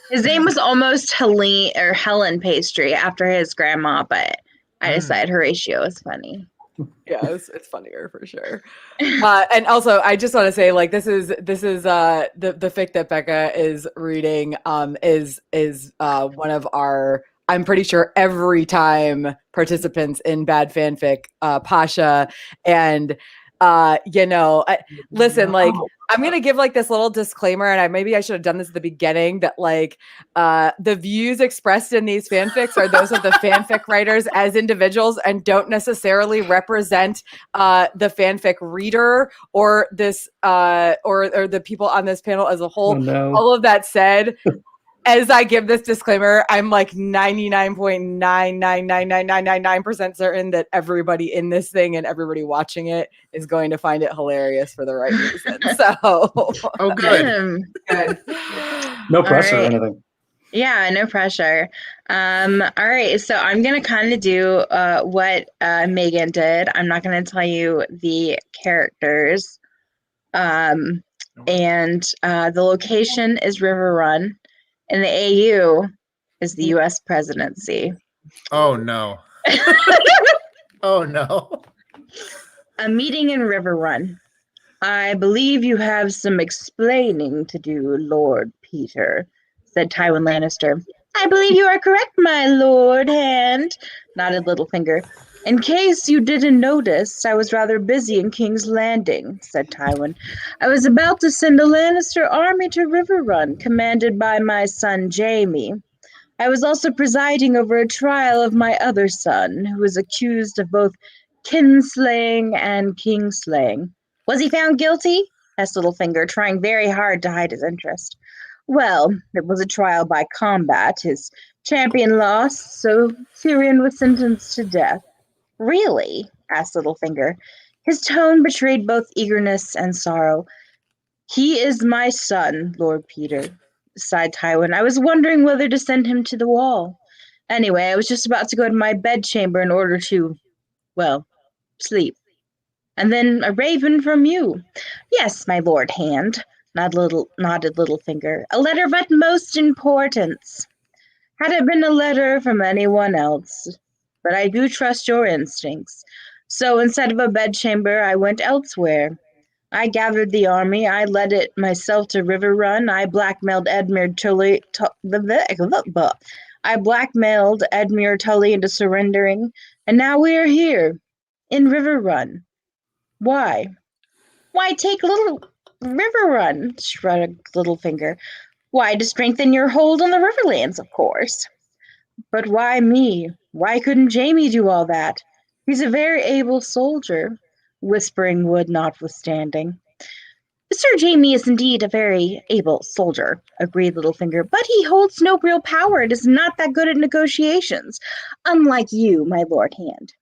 His name was almost Helen Pastry after his grandma, but I decided Horatio is funny. Yeah, it's funnier for sure. And also, I just want to say, like, this is the fic that Becca is reading is one of our, I'm pretty sure, every time participants in Bad Fanfic, Pasha, and listen, like, I'm gonna give like this little disclaimer, and maybe I should have done this at the beginning, that like the views expressed in these fanfics are those of the fanfic writers as individuals and don't necessarily represent the fanfic reader or this or the people on this panel as a whole. Oh, no. All of that said, as I give this disclaimer, I'm like 99.9999999% certain that everybody in this thing and everybody watching it is going to find it hilarious for the right reason. So, good. good. No pressure or right. anything. Yeah, no pressure. All right, so I'm gonna kind of do what Megan did. I'm not gonna tell you the characters, and the location is River Run. And the AU is the U.S. presidency. Oh, no. Oh, no. A meeting in River Run. I believe you have some explaining to do, Lord Peter, said Tywin Lannister. I believe you are correct, my Lord Hand, nodded Littlefinger. In case you didn't notice, I was rather busy in King's Landing, said Tywin. I was about to send a Lannister army to River Run, commanded by my son Jaime. I was also presiding over a trial of my other son, who is accused of both kinslaying and kingslaying. Was he found guilty? asked Littlefinger, trying very hard to hide his interest. Well, it was a trial by combat. His champion lost, so Tyrion was sentenced to death. Really? asked Littlefinger. His tone betrayed both eagerness and sorrow. He is my son, Lord Peter, sighed Tywin. I was wondering whether to send him to the wall. Anyway, I was just about to go to my bedchamber in order to, well, sleep. And then a raven from you. Yes, my Lord Hand, nodded Littlefinger. A letter of utmost importance. Had it been a letter from anyone else, but I do trust your instincts. So instead of a bedchamber, I went elsewhere. I gathered the army. I led it myself to River Run. I blackmailed Edmure Tully into surrendering, and now we are here, in River Run. Why? Why take Little River Run? Shrugged Littlefinger. Why, to strengthen your hold on the Riverlands, of course. But why me? Why couldn't Jamie do all that? He's a very able soldier, Whispering Wood notwithstanding. Sir Jamie is indeed a very able soldier, agreed Littlefinger, but he holds no real power and is not that good at negotiations, unlike you, my Lord Hand.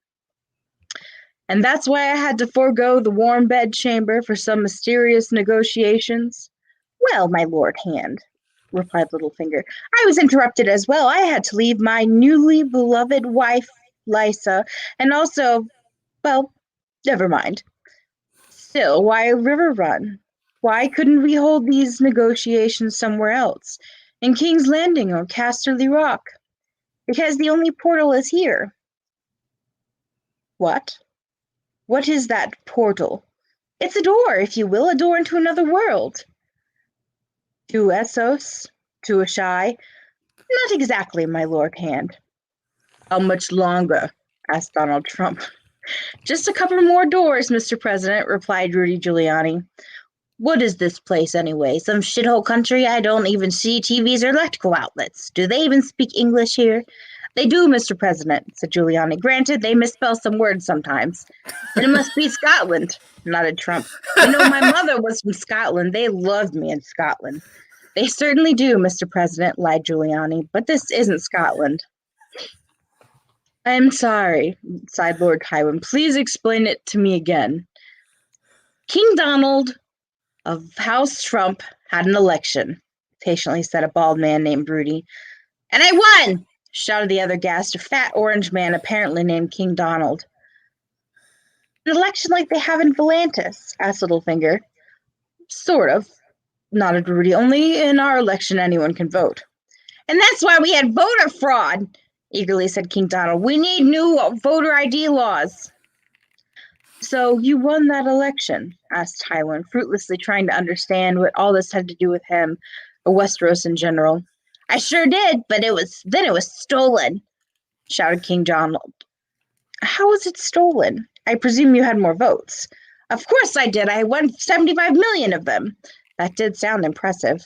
And that's why I had to forego the warm bed chamber for some mysterious negotiations. Well, my Lord Hand, replied Littlefinger, I was interrupted as well. I had to leave my newly beloved wife, Lysa, and also, well, never mind. Still, why River Run? Why couldn't we hold these negotiations somewhere else? In King's Landing or Casterly Rock? Because the only portal is here. What? What is that portal? It's a door, if you will, a door into another world. To Essos? To Ashai? Not exactly, my Lord Hand. How much longer? Asked Donald Trump. Just a couple more doors, Mr. President, replied Rudy Giuliani. What is this place anyway? Some shithole country? I don't even see TVs or electrical outlets. Do they even speak English here? They do, Mr. President, said Giuliani. Granted, they misspell some words sometimes. Then it must be Scotland, nodded Trump. You know, my mother was from Scotland. They loved me in Scotland. They certainly do, Mr. President, lied Giuliani, but this isn't Scotland. I'm sorry, sighed Lord Tywin. Please explain it to me again. King Donald of House Trump had an election, patiently said a bald man named Rudy. And I won, shouted the other guest, a fat orange man apparently named King Donald. An election like they have in Volantis, asked Littlefinger. Sort of, nodded Rudy. Only in our election anyone can vote. And that's why we had voter fraud, eagerly said King Donald. We need new voter ID laws. So you won that election? Asked Tywin, fruitlessly trying to understand what all this had to do with him, or Westeros in general. I sure did, but it was stolen, shouted King Donald. How was it stolen? I presume you had more votes. Of course I did. I won 75 million of them. That did sound impressive.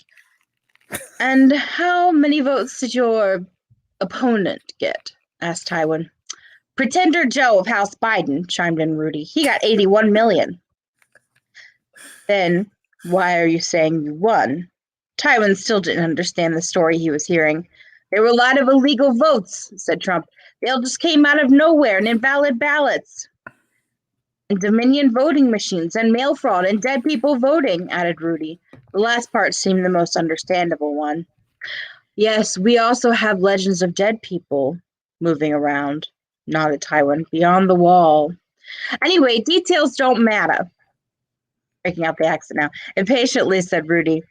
And how many votes did your opponent get? Asked Tywin. Pretender Joe of House Biden, chimed in Rudy. He got 81 million. Then why are you saying you won? Tywin still didn't understand the story he was hearing. There were a lot of illegal votes, said Trump. They all just came out of nowhere and invalid ballots. And Dominion voting machines and mail fraud and dead people voting, added Rudy. The last part seemed the most understandable one. Yes, we also have legends of dead people moving around, nodded Tywin, beyond the wall. Anyway, details don't matter. Breaking out the accent now. Impatiently said Rudy.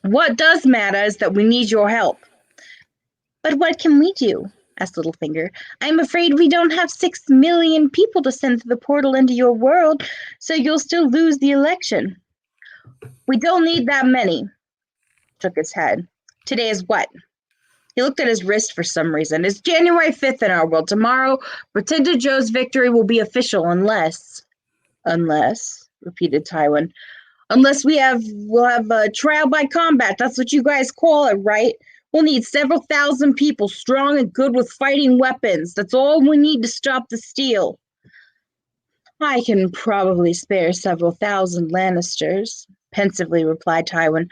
What does matter is that we need your help. But what can we do? Asked Littlefinger. I'm afraid we don't have 6 million people to send through the portal into your world, so you'll still lose the election. We don't need that many. Shook his head. Today is what? He looked at his wrist for some reason. It's January 5th in our world. Tomorrow, Pretender Joe's victory will be official unless, repeated Tywin. Unless we'll have a trial by combat. That's what you guys call it, right? We'll need several thousand people, strong and good with fighting weapons. That's all we need to stop the steal. I can probably spare several thousand Lannisters, pensively replied Tywin.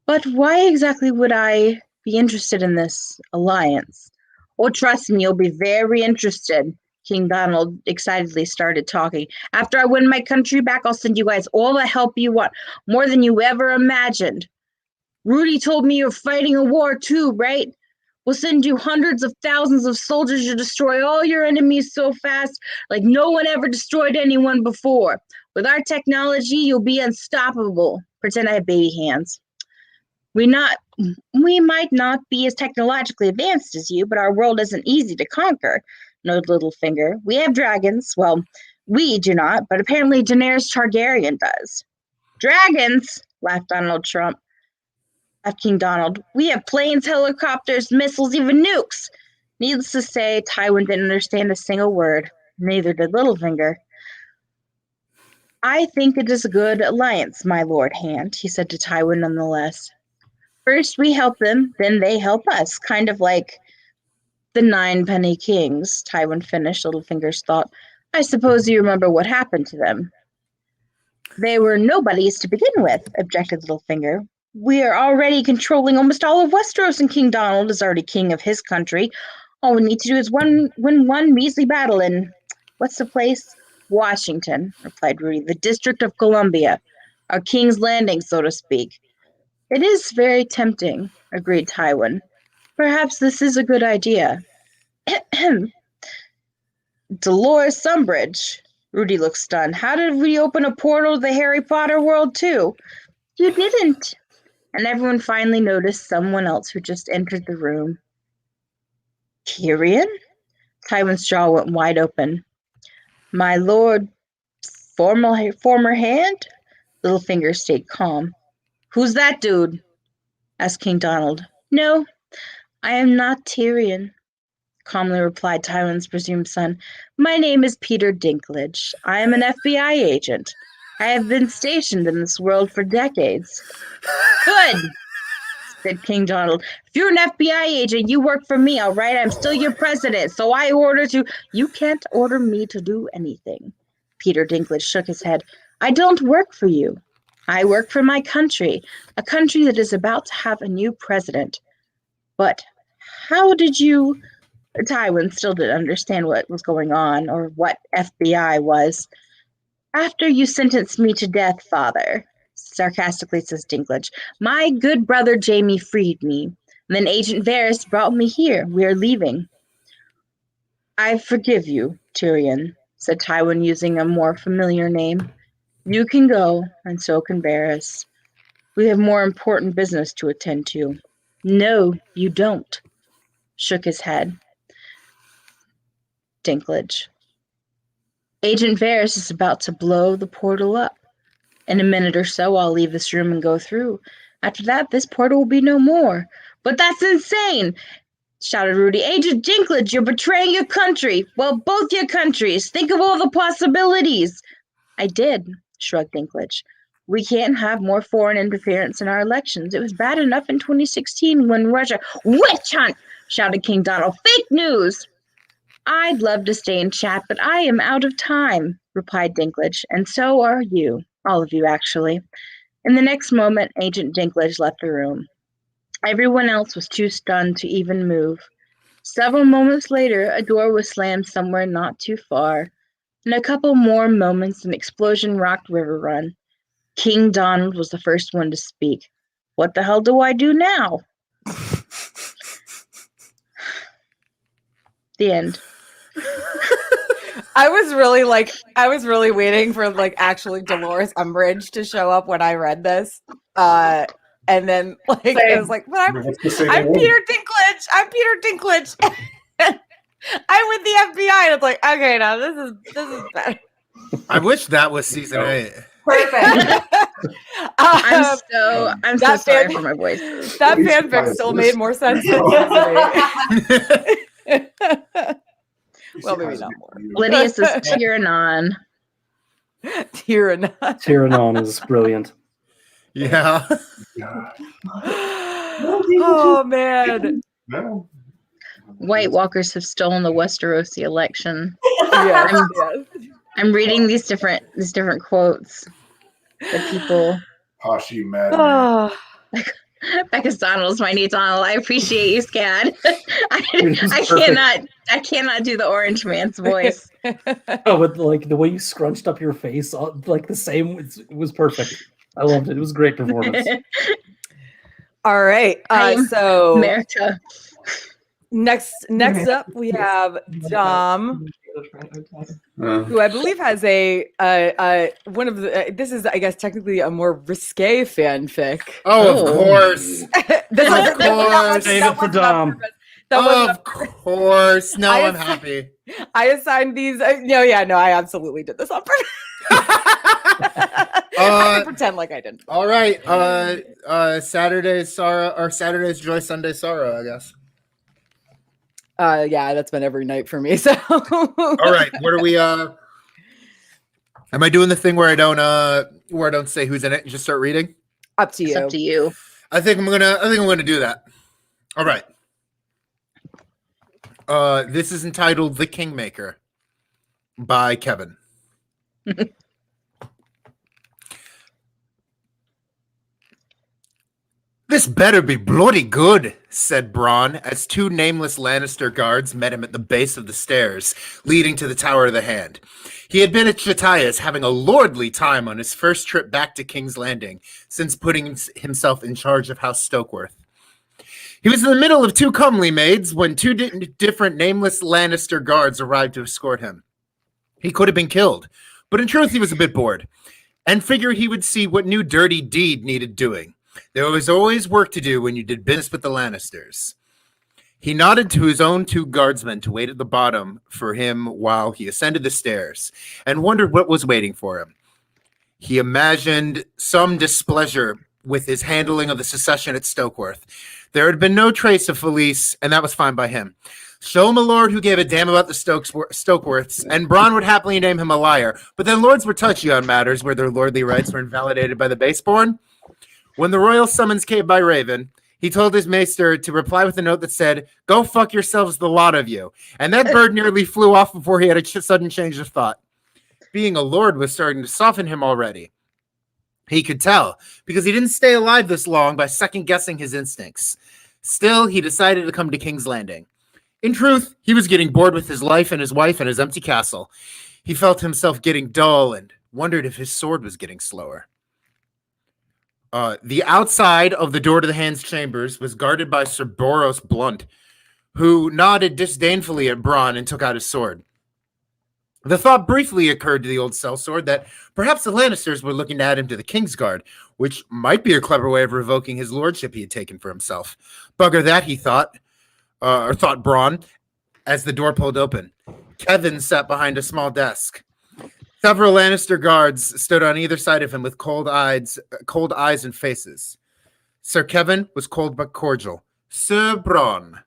But why exactly would I be interested in this alliance? Oh, trust me, you'll be very interested. King Donald excitedly started talking. After I win my country back, I'll send you guys all the help you want, more than you ever imagined. Rudy told me you're fighting a war too, right? We'll send you hundreds of thousands of soldiers to destroy all your enemies so fast, like no one ever destroyed anyone before. With our technology, you'll be unstoppable. Pretend I have baby hands. We might not be as technologically advanced as you, but our world isn't easy to conquer, noted Littlefinger. We have dragons. Well, we do not, but apparently Daenerys Targaryen does. Dragons? Laughed Donald Trump. Laughed King Donald. We have planes, helicopters, missiles, even nukes. Needless to say, Tywin didn't understand a single word. Neither did Littlefinger. I think it is a good alliance, my Lord Hand, he said to Tywin nonetheless. First we help them, then they help us. Kind of like the 9 penny kings, Tywin finished. Littlefinger's thought. I suppose you remember what happened to them. They were nobodies to begin with, objected Littlefinger. We are already controlling almost all of Westeros, and King Donald is already king of his country. All we need to do is win one measly battle in, what's the place? Washington, replied Rudy. The District of Columbia. Our King's Landing, so to speak. It is very tempting, agreed Tywin. Perhaps this is a good idea. Dolores Umbridge. Rudy looked stunned. How did we open a portal to the Harry Potter world, too? You didn't. And everyone finally noticed someone else who just entered the room. Tyrion? Tywin's jaw went wide open. My lord, former hand? Littlefinger stayed calm. Who's that dude? Asked King Donald. No, I am not Tyrion, calmly replied Tywin's presumed son. My name is Peter Dinklage. I am an FBI agent. I have been stationed in this world for decades. Good, said King Donald. If you're an FBI agent, you work for me, all right? I'm still your president, so I order to... You can't order me to do anything. Peter Dinklage shook his head. I don't work for you. I work for my country, a country that is about to have a new president. But how did you... Tywin still didn't understand what was going on or what FBI was. After you sentenced me to death, father, sarcastically says Dinklage, my good brother Jaime freed me. And then Agent Varys brought me here. We are leaving. I forgive you, Tyrion, said Tywin using a more familiar name. You can go, and so can Varys. We have more important business to attend to. No, you don't, shook his head. Dinklage. Agent Varys is about to blow the portal up. In a minute or so, I'll leave this room and go through. After that, this portal will be no more. But that's insane, shouted Rudy. Agent Dinklage, you're betraying your country. Well, both your countries. Think of all the possibilities. I did, shrugged Dinklage. We can't have more foreign interference in our elections. It was bad enough in 2016 when Russia... Witch hunt, shouted King Donald. Fake news. I'd love to stay and chat, but I am out of time, replied Dinklage, and so are you, all of you, actually. In the next moment, Agent Dinklage left the room. Everyone else was too stunned to even move. Several moments later, a door was slammed somewhere not too far. In a couple more moments, an explosion rocked River Run. King Donald was the first one to speak. What the hell do I do now? The end. I was really waiting for actually Dolores Umbridge to show up when I read this. And then I was like, but I'm Peter Dinklage. I'm Peter Dinklage. I'm with the FBI. And it's like, okay, now this is better. I wish that was season 8. Perfect. I'm so sorry for my voice. That fanfic still made more sense than season 8. Well, maybe not more. Lydia says Tyrannon. Tyrannon is brilliant. Yeah. Oh man. No. White Walkers have stolen the Westerosi election. Yes. I'm reading these different quotes that people. Poshy mad. Oh. Becca Donald's my new Donald. I appreciate you, Scad. I cannot do the orange man's voice. Oh, but the way you scrunched up your face, the same. It was perfect. I loved it. It was a great performance. All right. So America. Next up, we have Dom, who I believe has one of the. This is, I guess, technically a more risque fanfic. Oh, of course. Of course. Save it for Dom. Of course. No, I'm happy. I assigned these. I absolutely did this on purpose. I can pretend like I didn't. All right. Saturday's Sarah, or Saturday's Joy, Sunday sorrow, I guess. Yeah, that's been every night for me. So all right, what are we am I doing the thing where I don't say who's in it and just start reading? Up to you. It's up to you. I think I'm gonna do that. All right. This is entitled "The Kingmaker" by Kevin. This better be bloody good, said Bronn, as two nameless Lannister guards met him at the base of the stairs leading to the Tower of the Hand. He had been at Chataya's having a lordly time on his first trip back to King's Landing since putting himself in charge of House Stokeworth. He was in the middle of two comely maids when two different nameless Lannister guards arrived to escort him. He could have been killed, but in truth he was a bit bored, and figured he would see what new dirty deed needed doing. There was always work to do when you did business with the Lannisters. He nodded to his own two guardsmen to wait at the bottom for him while he ascended the stairs, and wondered what was waiting for him. He imagined some displeasure with his handling of the succession at Stokeworth. There had been no trace of Felice, and that was fine by him. Show him a lord who gave a damn about the Stokeworths, and Bronn would happily name him a liar. But then lords were touchy on matters where their lordly rights were invalidated by the baseborn. When the royal summons came by Raven, he told his maester to reply with a note that said, "Go fuck yourselves, the lot of you." And that bird nearly flew off before he had a sudden change of thought. Being a lord was starting to soften him already. He could tell, because he didn't stay alive this long by second-guessing his instincts. Still, he decided to come to King's Landing. In truth, he was getting bored with his life and his wife and his empty castle. He felt himself getting dull and wondered if his sword was getting slower. The outside of the door to the Hand's chambers was guarded by Sir Boros Blunt, who nodded disdainfully at Bronn and took out his sword. The thought briefly occurred to the old sellsword that perhaps the Lannisters were looking to add him to the Kingsguard, which might be a clever way of revoking his lordship he had taken for himself. Bugger that, he thought Bronn, as the door pulled open. Kevin sat behind a small desk. Several Lannister guards stood on either side of him with cold eyes and faces. Sir Kevin was cold but cordial. Sir Bronn.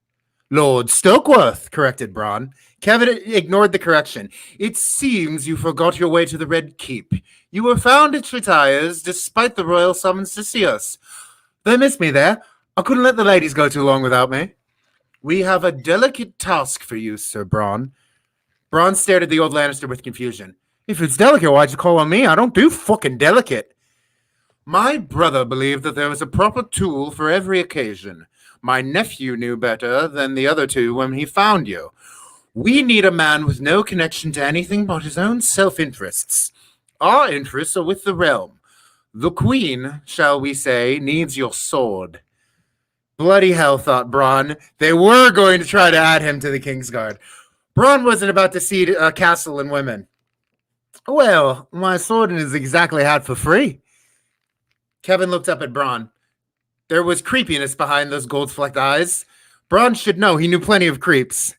Lord Stokeworth, corrected Bronn. Kevin ignored the correction. It seems you forgot your way to the Red Keep. You were found at Chataya's despite the royal summons to see us. They missed me there. I couldn't let the ladies go too long without me. We have a delicate task for you, Sir Bronn. Bronn stared at the old Lannister with confusion. If it's delicate, why'd you call on me? I don't do fucking delicate. My brother believed that there was a proper tool for every occasion. My nephew knew better than the other two when he found you. We need a man with no connection to anything but his own self-interests. Our interests are with the realm. The queen, shall we say, needs your sword. Bloody hell, thought Bronn. They were going to try to add him to the Kingsguard. Bronn wasn't about to cede a castle and women. Well, my sword is exactly had for free. Kevin looked up at Bronn. There was creepiness behind those gold-flecked eyes. Bronn should know he knew plenty of creeps.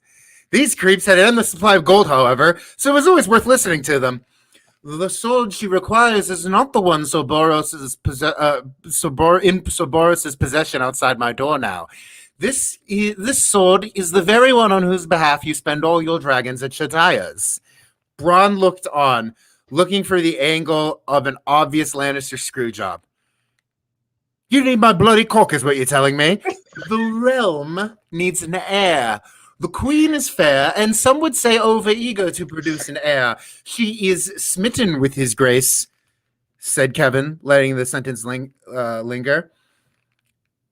These creeps had an endless supply of gold, however, so it was always worth listening to them. The sword she requires is not the one in Sir Boros's possession outside my door now. This sword is the very one on whose behalf you spend all your dragons at Chataya's. Bronn looked on, looking for the angle of an obvious Lannister screw job. You need my bloody cock, is what you're telling me. The realm needs an heir. The queen is fair, and some would say over-eager to produce an heir. She is smitten with his grace, said Kevin, letting the sentence linger.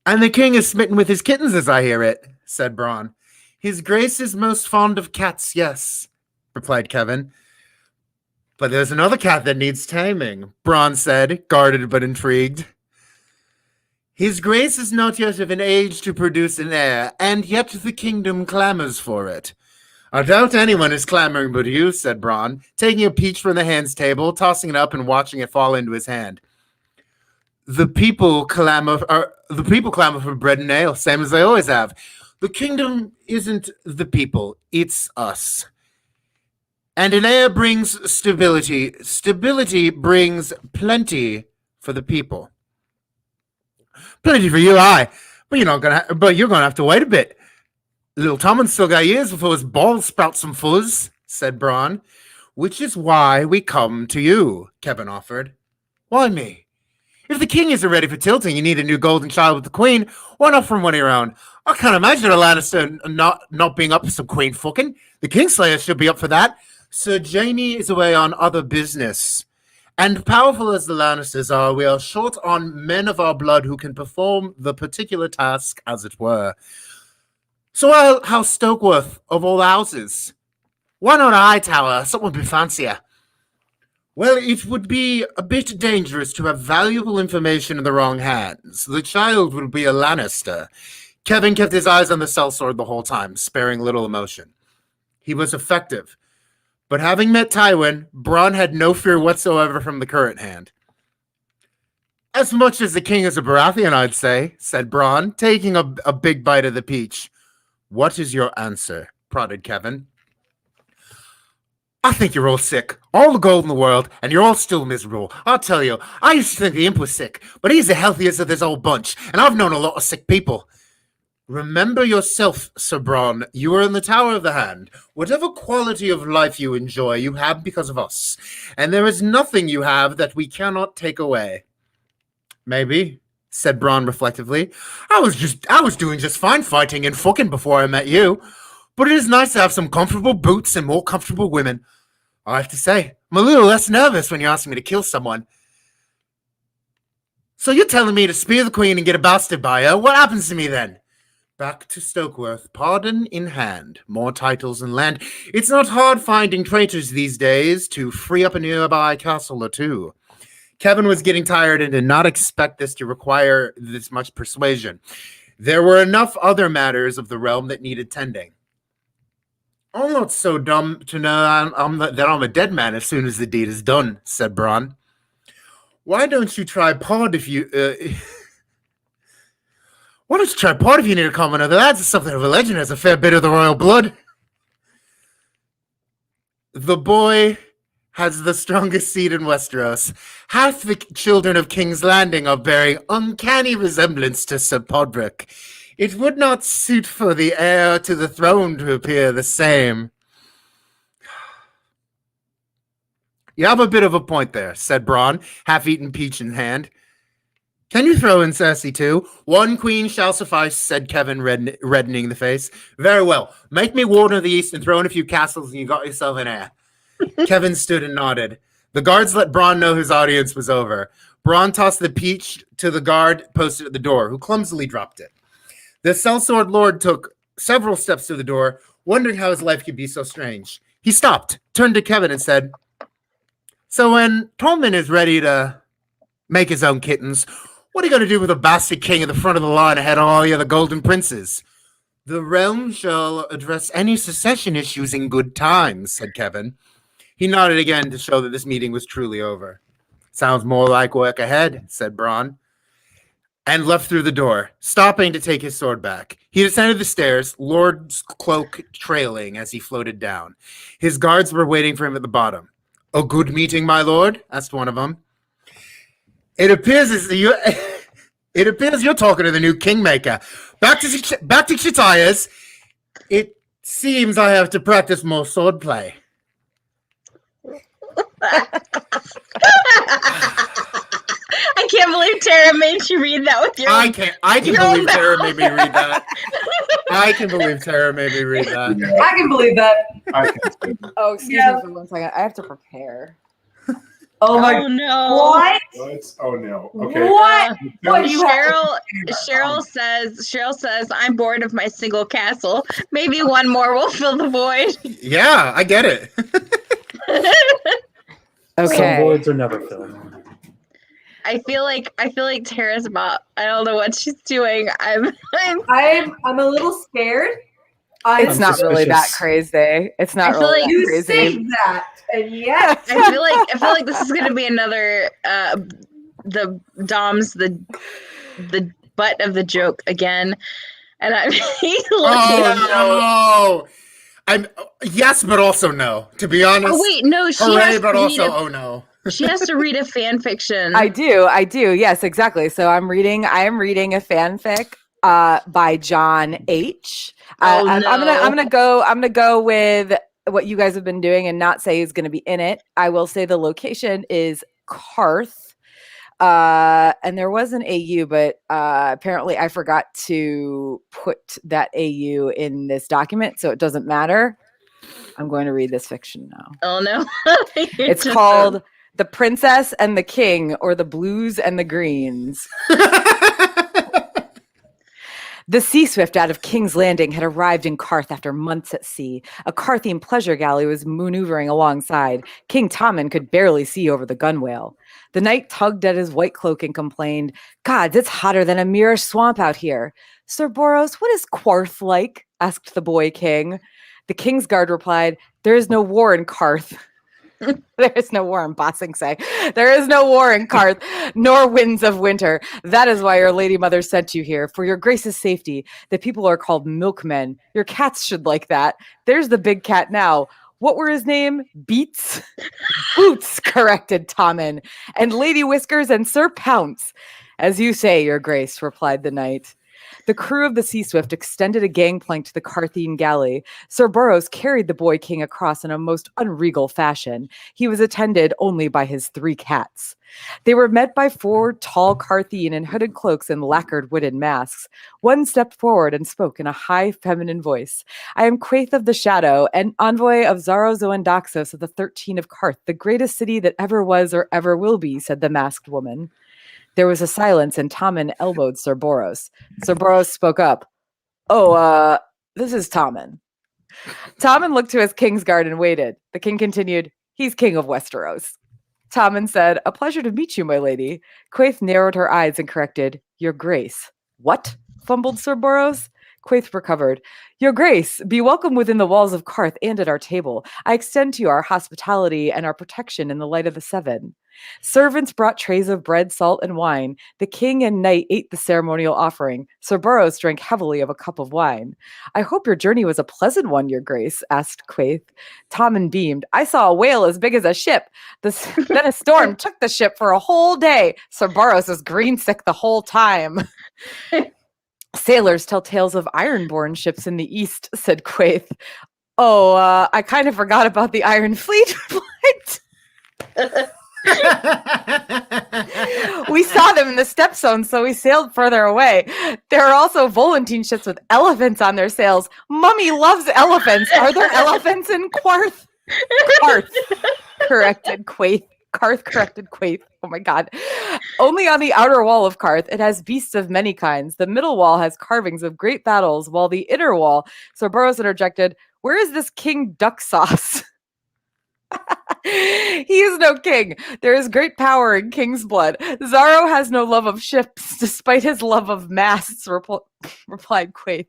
And the king is smitten with his kittens, as I hear it, said Bronn. His grace is most fond of cats, yes, replied Kevin. But there's another cat that needs taming, Bronn said, guarded but intrigued. His grace is not yet of an age to produce an heir, and yet the kingdom clamors for it. I doubt anyone is clamoring but you, said Bronn, taking a peach from the hand's table, tossing it up and watching it fall into his hand. The people clamor for bread and ale, same as they always have. The kingdom isn't the people, it's us. And an heir brings stability. Stability brings plenty for the people. Plenty for you, aye. But you're gonna have to wait a bit. Little Tommen's still got years before his balls sprout some fuzz, said Bronn. Which is why we come to you, Kevin offered. Why me? If the king isn't ready for tilting, you need a new golden child with the queen. Why not from one of your own? I can't imagine a Lannister not being up for some queen fucking. The Kingslayer should be up for that. Sir Jaime is away on other business. And powerful as the Lannisters are, we are short on men of our blood who can perform the particular task, as it were. So House Stokeworth, of all houses, why not a Hightower? Something a bit fancier. Well, it would be a bit dangerous to have valuable information in the wrong hands. The child would be a Lannister. Kevin kept his eyes on the sellsword the whole time, sparing little emotion. He was effective. But having met Tywin, Bronn had no fear whatsoever from the current hand. As much as the king is a Baratheon, I'd say, said Bronn, taking a big bite of the peach. What is your answer? Prodded Kevin. I think you're all sick. All the gold in the world, and you're all still miserable. I'll tell you, I used to think the imp was sick, but he's the healthiest of this whole bunch, and I've known a lot of sick people. Remember yourself, Sir Bronn. You are in the Tower of the Hand. Whatever quality of life you enjoy, you have because of us. And there is nothing you have that we cannot take away. Maybe, said Bronn reflectively. I was doing just fine fighting and fucking before I met you. But it is nice to have some comfortable boots and more comfortable women. I have to say, I'm a little less nervous when you ask me to kill someone. So you're telling me to spear the queen and get a bastard by her? What happens to me then? Back to Stokeworth, pardon in hand, more titles and land. It's not hard finding traitors these days to free up a nearby castle or two. Kevin was getting tired and did not expect this to require this much persuasion. There were enough other matters of the realm that needed tending. I'm not so dumb to know that I'm a dead man as soon as the deed is done, said Bronn. Why don't you try pod if you... Why don't you try pod if you need a common other? That's something of a legend, has a fair bit of the royal blood. The boy has the strongest seed in Westeros. Half the children of King's Landing are bearing uncanny resemblance to Sir Podrick. It would not suit for the heir to the throne to appear the same. You have a bit of a point there, said Bronn, half-eaten peach in hand. Can you throw in Cersei too? One queen shall suffice, said Kevin, reddening the face. Very well. Make me warden of the east and throw in a few castles and you got yourself an heir. Kevin stood and nodded. The guards let Bronn know his audience was over. Bronn tossed the peach to the guard posted at the door, who clumsily dropped it. The sellsword lord took several steps to the door, wondering how his life could be so strange. He stopped, turned to Kevin and said, So when Tommen is ready to make his own kittens, what are you going to do with a bastard king at the front of the line ahead of all the other golden princes? The realm shall address any succession issues in good time, said Kevin. He nodded again to show that this meeting was truly over. Sounds more like work ahead, said Bronn, and left through the door, stopping to take his sword back. He descended the stairs, Lord's cloak trailing as he floated down. His guards were waiting for him at the bottom. A good meeting, my lord? Asked one of them. It appears you're talking to the new kingmaker. Back to Chitaya's. It seems I have to practice more swordplay. I can't believe Tara made you read that with your. I can believe Tara made me read that. I can believe Tara made me read that. Yeah, I can believe that. I can. Oh, excuse Yeah. me for 1 second. I have to prepare. Oh my. Oh no! What? What? Oh no. Okay. What? What you have? Cheryl says, I'm bored of my single castle. Maybe one more will fill the void. Yeah, I get it. Some Okay. voids are never filled. I feel like Tara's about. I don't know what she's doing. I'm I'm a little scared. It's I'm not really that suspicious. crazy. It's not I feel really like that You crazy. say that, and yes. I feel like this is gonna be another the Dom's the butt of the joke again. And I'm looking Oh no! I'm yes, but also no. To be honest. Oh wait, no, Hooray, but also oh no. she has to read a fan fiction. I do. Yes, exactly. So I am reading a fanfic by John H. Oh, I'm no. gonna go with what you guys have been doing and not say who's gonna be in it. I will say the location is Karth. And there was an AU, but apparently I forgot to put that AU in this document, so it doesn't matter. I'm going to read this fiction now. Oh no. It's called The Princess and the King, or The Blues and the Greens. The Sea Swift out of King's Landing had arrived in Carth after months at sea. A Carthian pleasure galley was maneuvering alongside. King Tommen could barely see over the gunwale. The knight tugged at his white cloak and complained, "Gods, it's hotter than a Mirish swamp out here." "Sir Boros, what is Quarth like?" asked the boy king. The King's Guard replied, "There is no war in Carth." There is no war in Bossingsay. There is no war in Carth, nor winds of winter. That is why your lady mother sent you here, for your grace's safety. The people are called milkmen. Your cats should like that. There's the big cat now. What were his name? Beats? Boots, corrected Tommen. And Lady Whiskers and Sir Pounce. As you say, your grace, replied the knight. The crew of the Sea Swift extended a gangplank to the Carthian galley. Sir Boros carried the boy king across in a most unregal fashion. He was attended only by his 3 cats. They were met by 4 tall Carthian in hooded cloaks and lacquered wooden masks. One stepped forward and spoke in a high feminine voice. "I am Quaith of the Shadow, and envoy of Zaro Zoandaxos of the 13 of Carth, the greatest city that ever was or ever will be," said the masked woman. There was a silence, and Tommen elbowed Sir Boros. Sir Boros spoke up. "Oh, this is Tommen." Tommen looked to his King's Guard and waited. The king continued, "He's king of Westeros." Tommen said, "A pleasure to meet you, my lady." Quaith narrowed her eyes and corrected, "Your grace." "What?" fumbled Sir Boros. Quaith recovered. "Your grace, be welcome within the walls of Carth and at our table. I extend to you our hospitality and our protection in the light of the 7. Servants brought trays of bread, salt, and wine. The king and knight ate the ceremonial offering. Sir Boros drank heavily of a cup of wine. "I hope your journey was a pleasant one, your grace," asked Quaith. Tommen beamed. "I saw a whale as big as a ship. Then a storm took the ship for a whole day. Sir Boros was greensick the whole time." "Sailors tell tales of iron-borne ships in the east," said Quaith. "Oh, I kind of forgot about the Iron Fleet." "We saw them in the Step Zone, so we sailed further away. There are also Volantine ships with elephants on their sails. Mummy loves elephants. Are there elephants in Quarth?" "Carth," corrected Quaith. Carth corrected Quaith. Oh my god. "Only on the outer wall of Carth. It has beasts of many kinds. The middle wall has carvings of great battles, while the inner wall," Sir Boros interjected, "where is this King Duck Sauce?" "He is no king. There is great power in king's blood. Zaro has no love of ships, despite his love of masts," replied Quaith.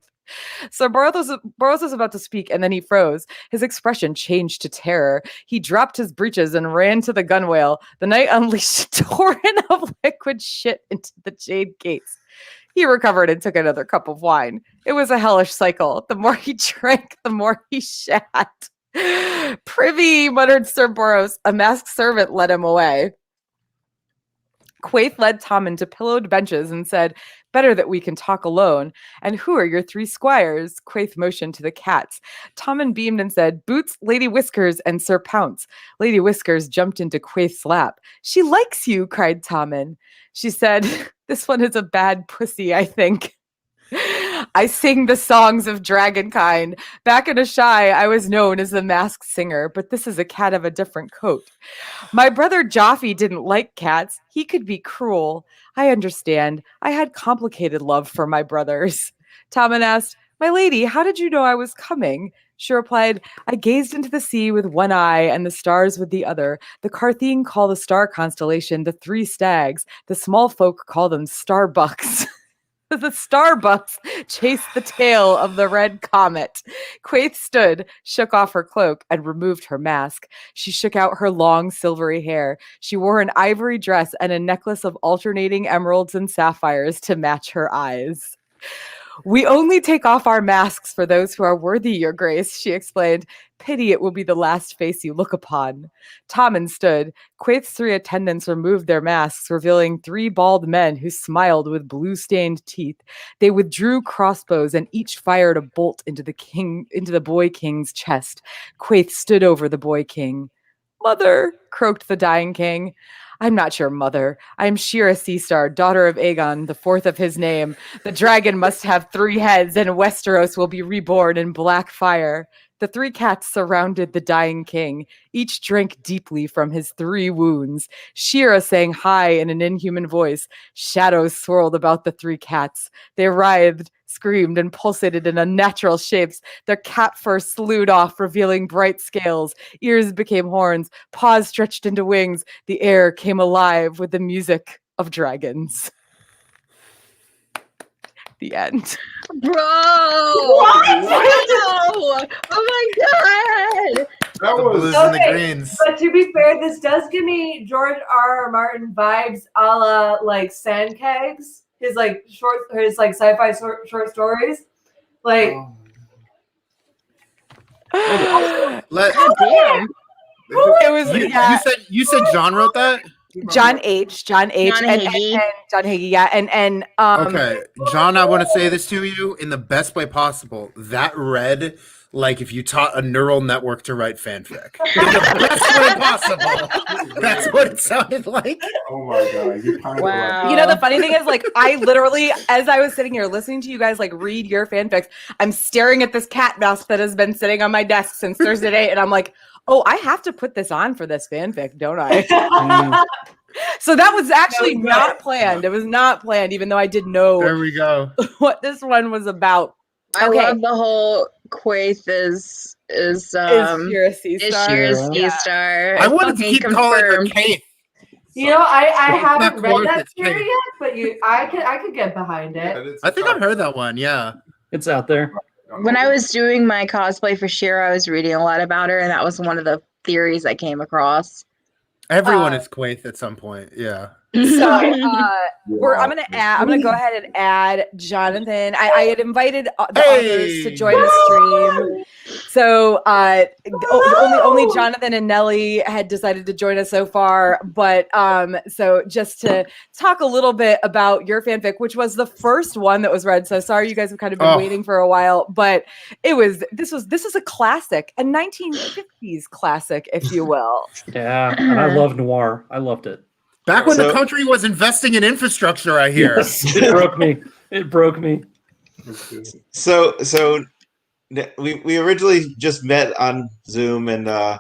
So Boros was about to speak, and then he froze. His expression changed to terror. He dropped his breeches and ran to the gunwale. The knight unleashed a torrent of liquid shit into the jade gates. He recovered and took another cup of wine. It was a hellish cycle. The more he drank, the more he shat. "Privy," muttered Sir Boros. A masked servant led him away. Quaith led Tommen to pillowed benches and said, "Better that we can talk alone. And who are your 3 squires?" Quaith motioned to the cats. Tommen beamed and said, "Boots, Lady Whiskers, and Sir Pounce." Lady Whiskers jumped into Quaith's lap. "She likes you," cried Tommen. She said, "This one is a bad pussy, I think." "I sing the songs of dragonkind. Back in Ashai, I was known as the masked singer, but this is a cat of a different coat. My brother Joffrey didn't like cats. He could be cruel. I understand. I had complicated love for my brothers." Tommen asked, "My lady, how did you know I was coming?" She replied, "I gazed into the sea with one eye and the stars with the other. The Carthian call the star constellation the 3 stags. The small folk call them starbucks." The Starbucks chased the tail of the red comet. Quaith stood, shook off her cloak, and removed her mask. She shook out her long silvery hair. She wore an ivory dress and a necklace of alternating emeralds and sapphires to match her eyes. "We only take off our masks for those who are worthy, your grace," she explained. "Pity it will be the last face you look upon." Tommen stood. Quaith's 3 attendants removed their masks, revealing 3 bald men who smiled with blue-stained teeth. They withdrew crossbows and each fired a bolt into the boy king's chest. Quaith stood over the boy king. "Mother," croaked the dying king, I'm not your mother. I'm Shira Seastar, daughter of Aegon, the fourth of his name. The dragon must have 3 heads, and Westeros will be reborn in black fire. The 3 cats surrounded the dying king. Each drank deeply from his 3 wounds. Shira sang high in an inhuman voice. Shadows swirled about the 3 cats. They writhed, screamed, and pulsated in unnatural shapes. Their cat fur slewed off, revealing bright scales. Ears became horns. Paws stretched into wings. The air came alive with the music of dragons. The end. Bro! What? No! Oh my god! That The was blues and the Okay. greens. But to be fair, this does give me George R. Martin vibes, a la like Sandkegs, his like sci-fi short stories. Like, Let, Damn. It was you said John wrote that? John H. John and Hagee. John Hagee, yeah, and Okay, John, I want to say this to you in the best way possible. That read like if you taught a neural network to write fanfic. In the best way possible. That's what it sounded like. Oh my god, you kind of Wow. You know, the funny thing is, like, I literally, as I was sitting here listening to you guys, like, read your fanfics, I'm staring at this cat mouse that has been sitting on my desk since Thursday night, and I'm like, oh, I have to put this on for this fanfic, don't I? So that was actually not planned. It was not planned, even though I did know There we go. what this one was about. I Okay. love the whole Quaith is Is Shira Seastar? Shira's Yeah. Seastar. I wanted to Fucking keep calling her confirmed. Kate. you know, I It's haven't not read close, that it's theory Kate. yet, but I could get behind it. I think I've heard that one, yeah. It's out there. When I was doing my cosplay for Shira, I was reading a lot about her, and that was one of the theories I came across. Everyone is Quaith at some point, yeah. So I'm gonna go ahead and add Jonathan. I had invited the authors to join the stream. So only Jonathan and Nelly had decided to join us so far. But so just to talk a little bit about your fanfic, which was the first one that was read. So sorry you guys have kind of been waiting for a while, but this was a classic, a 1950s classic, if you will. Yeah, and I love noir. I loved it. Back when the country was investing in infrastructure, I hear. Yes, it broke me. It broke me. So we originally just met on Zoom and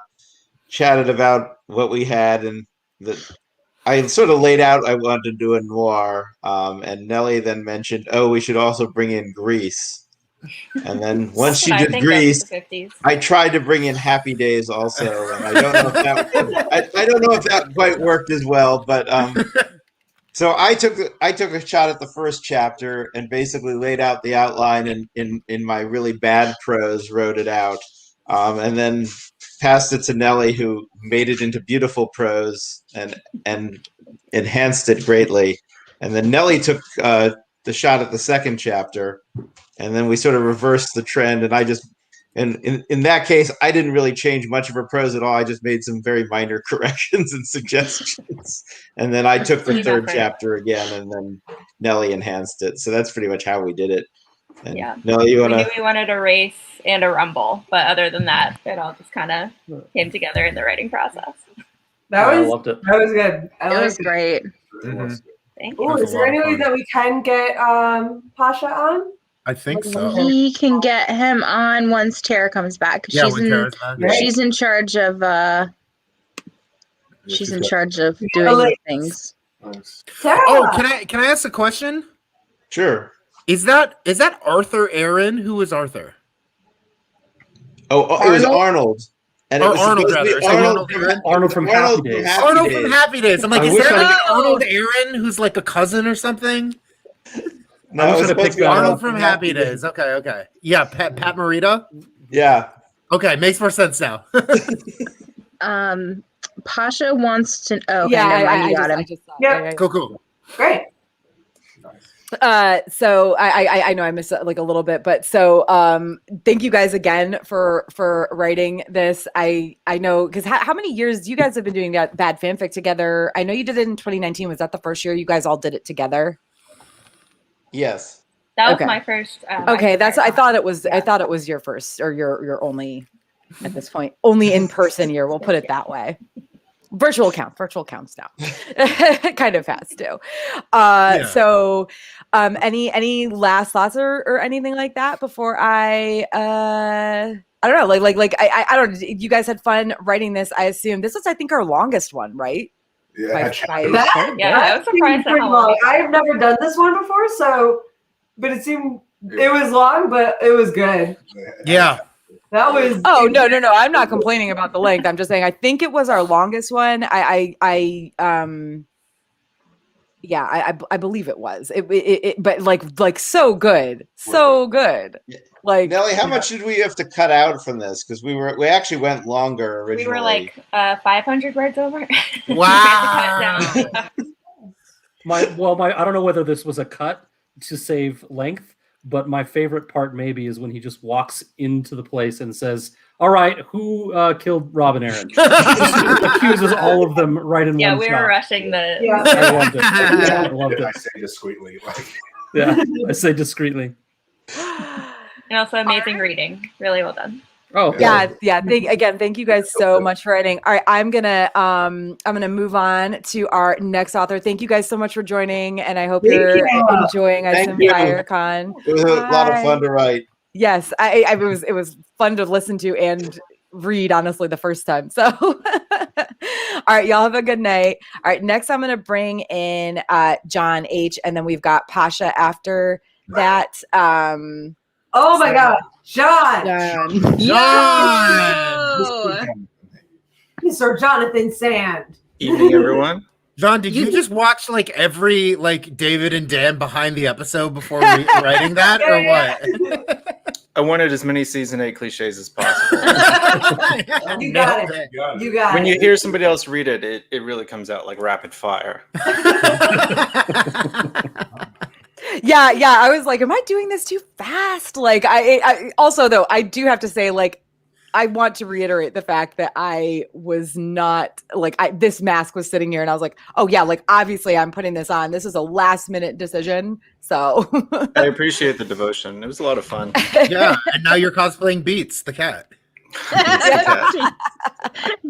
chatted about what we had, and I sort of laid out I wanted to do a noir, and Nelly then mentioned, "Oh, we should also bring in Greece." And then once she did Greece, I tried to bring in Happy Days also, and I don't know if that quite worked as well. But so I took a shot at the first chapter and basically laid out the outline and in my really bad prose wrote it out, and then passed it to Nelly, who made it into beautiful prose and enhanced it greatly. And then Nelly took the shot at the second chapter. And then we sort of reversed the trend, and I just, and in that case, I didn't really change much of her prose at all. I just made some very minor corrections and suggestions. And then I took the third chapter again, and then Nelly enhanced it. So that's pretty much how we did it. And Yeah. Nelly, We knew we wanted a race and a rumble, but other than that, it all just kind of came together in the writing process. I loved it. That was good. It was great. Mhm. Thank Ooh, you. is there any way that we can get Pasha on? I think so. We can get him on once Tara comes back. 'Cause Yeah, when Tara's back. she's in charge of doing Oh, these things. Tara! Oh, can I ask a question? Sure. Is that Arthur Aaron? Who is Arthur? Oh, it was Arnold. And Or it was Arnold, supposed to be rather. Is it Arnold Aaron? Arnold from Happy Days. Arnold from Happy Days. I'm like, I is wish there I- like an Arnold Aaron who's like a cousin or something? No, I it was was gonna pick supposed to be that Arnold from Happy Days. Okay. Yeah, Pat Morita. Yeah. Okay, makes more sense now. Pasha wants to. Oh, okay, Yeah, never mind, I you got just, him. I just saw. Yeah. Right. Cool. Great. So I know I missed like a little bit, but so thank you guys again for writing this. I know, because how many years you guys have been doing that bad fanfic together? I know you did it in 2019. Was that the first year you guys all did it together? Yes. That was Okay. my first. Okay, that's I thought it was your first or your only at this point only in person year. We'll put it that way. Virtual counts now. Kind of has to. Yeah. So any last thoughts or anything like that before I don't know, I don't know. You guys had fun writing this. I assume this was, I think, our longest one, right? Yeah, Yeah, I was surprised at how long. I have never done this one before, but it seemed it was long, but it was good. Yeah. That was. Oh no! I'm not complaining about the length. I'm just saying I think it was our longest one. I believe it was. But like so good, so good. Like Nelly, how much did we have to cut out from this? Because we actually went longer originally. We were like 500 words over. Wow. I don't know whether this was a cut to save length, but my favorite part maybe is when he just walks into the place and says, "All right, who killed Rob and Aaron?" Accuses all of them right in one shot. We were rushing the. Yeah. I loved it. I loved I it. say discreetly. Yeah, I say discreetly. And also amazing reading. Really well done. Oh yeah. Thank you guys so much for writing. All right, I'm gonna move on to our next author. Thank you guys so much for joining, and I hope you're enjoying Ice and Fire Con. It was a lot of fun to write. Yes, it was fun to listen to and read, honestly, the first time. So all right, y'all have a good night. All right, next I'm gonna bring in John H, and then we've got Pasha after that. Oh my God, John! Sir Jonathan Sand. Evening, everyone. John, did you just watch like every David and Dan behind the episode before writing that, or what? I wanted as many season 8 cliches as possible. You got it. You got it. When you hear somebody else read it, it really comes out like rapid fire. Yeah. I was like, am I doing this too fast? Like, I also, though, I do have to say, like, I want to reiterate the fact that I was not this mask was sitting here and I was like, oh yeah, like obviously I'm putting this on. This is a last minute decision. So I appreciate the devotion. It was a lot of fun. Yeah. And now you're cosplaying Beats, the cat.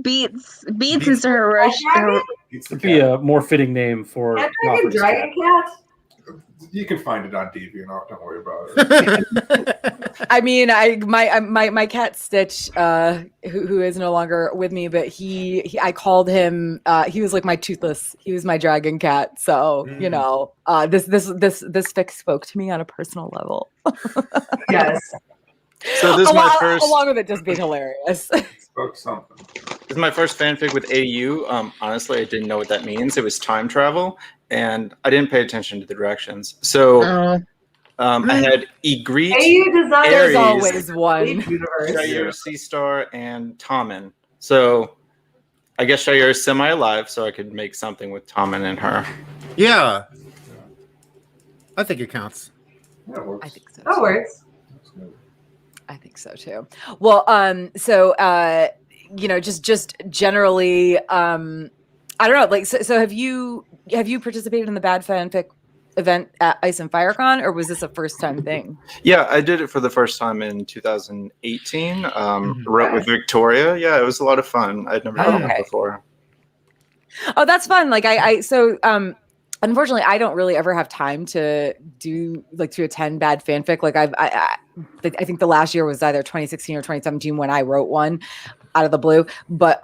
Beats and Sir Hiroshi. It'd be a more fitting name for Dragon Cat. You can find it on DeviantArt. Don't worry about it. I mean, my cat Stitch, who is no longer with me, but I called him. He was like my toothless. He was my dragon cat. So you know, this fic spoke to me on a personal level. Yes. So this is my first, along with it just being hilarious. Spoke something. This is my first fanfic with AU. Honestly, I didn't know what that means. It was time travel, and I didn't pay attention to the directions. So I had Ygritte, AU design There's Ares, always one. Shayur, Seastar, and Tommen. So I guess Shayur is semi-alive, so I could make something with Tommen and her. Yeah. I think it counts. Yeah, it works. I think so. That works. I think so too. Well, so you know, just generally, I don't know. Like, so have you participated in the Bad Fanfic event at Ice and Fire Con, or was this a first time thing? Yeah, I did it for the first time in 2018. Wrote with Victoria. Yeah, it was a lot of fun. I'd never done it before. Oh, that's fun. Like unfortunately, I don't really ever have time to attend Bad Fanfic. Like I think the last year was either 2016 or 2017 when I wrote one out of the blue. But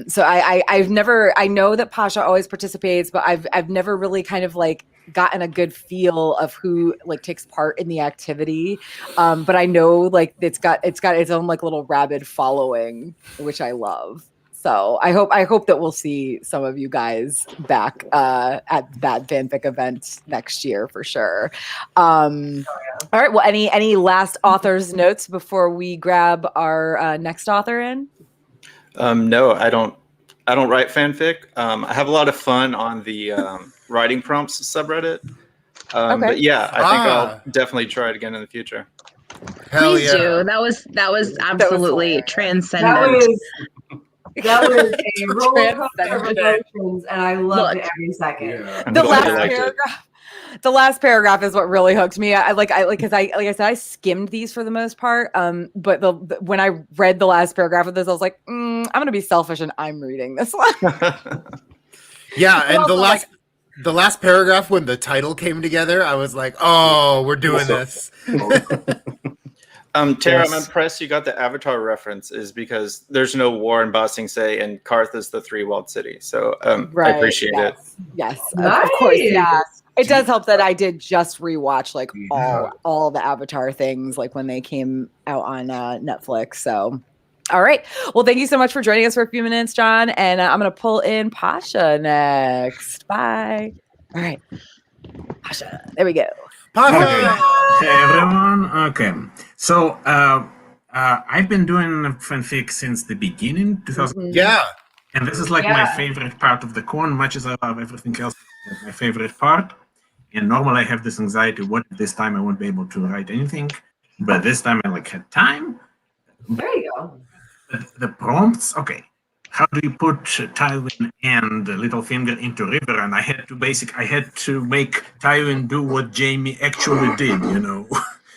so I've never. I know that Pasha always participates, but I've never really kind of like gotten a good feel of who like takes part in the activity. But I know like it's got its own like little rabid following, which I love. So I hope that we'll see some of you guys back at that fanfic event next year for sure. All right. Well, any last author's notes before we grab our next author in? No, I don't write fanfic. I have a lot of fun on the writing prompts subreddit. But yeah, I think I'll definitely try it again in the future. Please do. That was absolutely transcendent. That was a roller coaster of emotions, and I loved it every second. Yeah. The last paragraph. the last paragraph is what really hooked me. Like I said, I skimmed these for the most part. But when I read the last paragraph of this, I was like, I'm gonna be selfish and I'm reading this one. Yeah, and also, the last paragraph when the title came together, I was like, oh, we're doing this. Tara, I'm impressed you got the Avatar reference, is because there's no war in Ba Sing Se, and Karth is the three-walled city. So I appreciate it. Yes, Nice. of course, yeah. It does help that I did just rewatch like all the Avatar things, like when they came out on Netflix. So, all right. Well, thank you so much for joining us for a few minutes, John. And I'm going to pull in Pasha next. Bye. All right, Pasha. There we go. Pasha. Okay. Hey everyone. Okay. So I've been doing fanfic since the beginning, 2000. Yeah. And this is like my favorite part of the con, much as I love everything else. It's my favorite part. And normally I have this anxiety, what if this time I won't be able to write anything? But this time I had time. There you go. The prompts, okay. How do you put Tywin and Littlefinger into river? And I had to make Tywin do what Jaime actually did,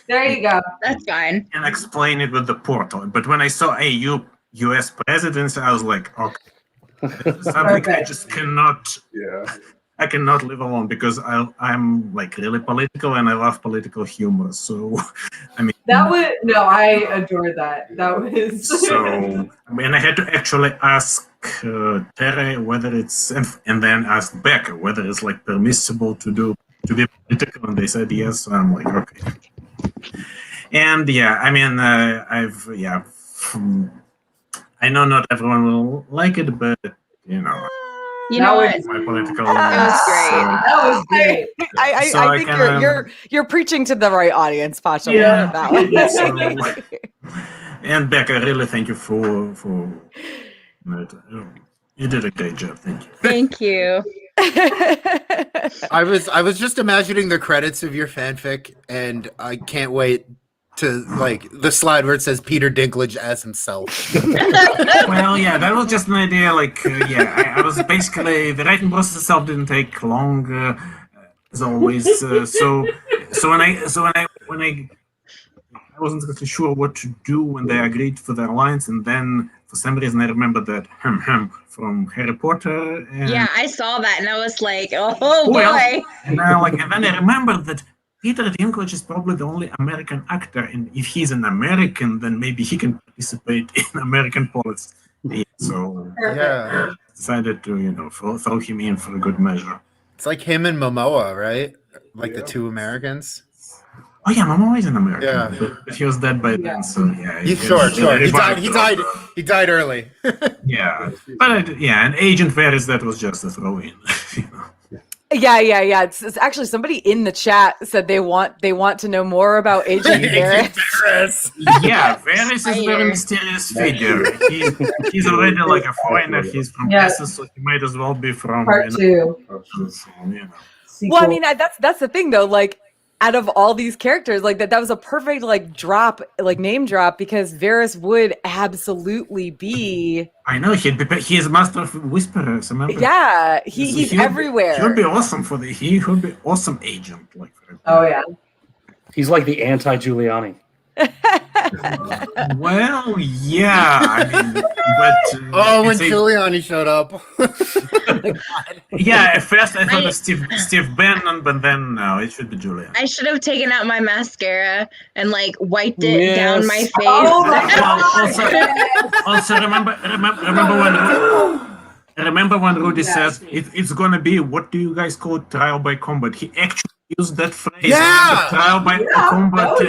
There you go. That's fine. And explain it with the portal. But when I saw a U.S. presidency, I was like, okay. Something I just cannot. Yeah. I cannot live alone because I'm really political and I love political humor. So, I mean, I adored that. That was so. I mean, I had to actually ask Terry whether it's and then ask Becca whether it's permissible to be political, and they said yes. So I'm like, okay. And I mean, I know not everyone will like it, but You know what? my political. It was great. That was great. I think you're preaching to the right audience, Pasha. Yeah. That one. And Becca, really thank you for you did a great job. Thank you. Thank you. I was just imagining the credits of your fanfic, and I can't wait to the slide where it says Peter Dinklage as himself. Well, yeah, that was just an idea. I was basically the writing process itself didn't take long, as always. So when I wasn't exactly sure what to do when they agreed for the alliance, and then for some reason I remembered that from Harry Potter. And, yeah, I saw that and I was like, oh boy. And then I remembered that Peter Dinklage is probably the only American actor, and if he's an American, then maybe he can participate in American politics. So Yeah. decided to throw him in for a good measure. It's like him and Momoa, right? The two Americans. Oh yeah, Momoa is an American, Yeah. but he was dead by then, so yeah. Sure. He died early. Yeah, but and Agent Varys, that was just a throw-in. Yeah. It's actually somebody in the chat said they want to know more about Agent Varys. Yeah, Varys is a very mysterious figure. He's already a foreigner. He's from Essex, so he might as well be from Part 2. Well, I mean, that's the thing though. Out of all these characters, that was a perfect name drop, because Varys would absolutely be. I know he is master of whisperers. Remember? Yeah, he's everywhere. He would be awesome he would be awesome agent. Oh yeah. He's like the anti-Giuliani. Well, yeah, I mean, but when Giuliani showed up. Yeah, at first I thought of Steve Bannon, but then no, it should be Giuliani. I should have taken out my mascara and wiped it down my face. Also, remember when Rudy says it's gonna be, what do you guys call trial by combat? He actually used that phrase. Yeah, trial by combat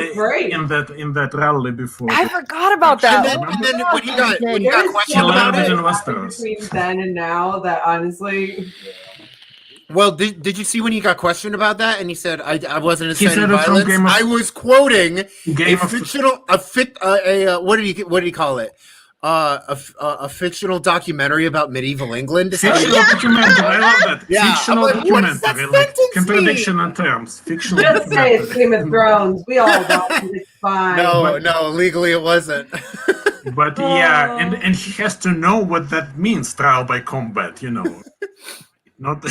in that rally before. I forgot about that. And then when he got questioned about it. Between then and now, that honestly. Well, did you see when he got questioned about that, and he said, "I wasn't inciting said violence. I was quoting a fictional, what did he call it? A fictional documentary about medieval England." Fictional documentary, I love that. Yeah, Fictional documentary, contradiction in terms. Fictional Just say it's Game of Thrones. We all know it's fine. No, legally it wasn't. But yeah, and he has to know what that means, trial by combat. not the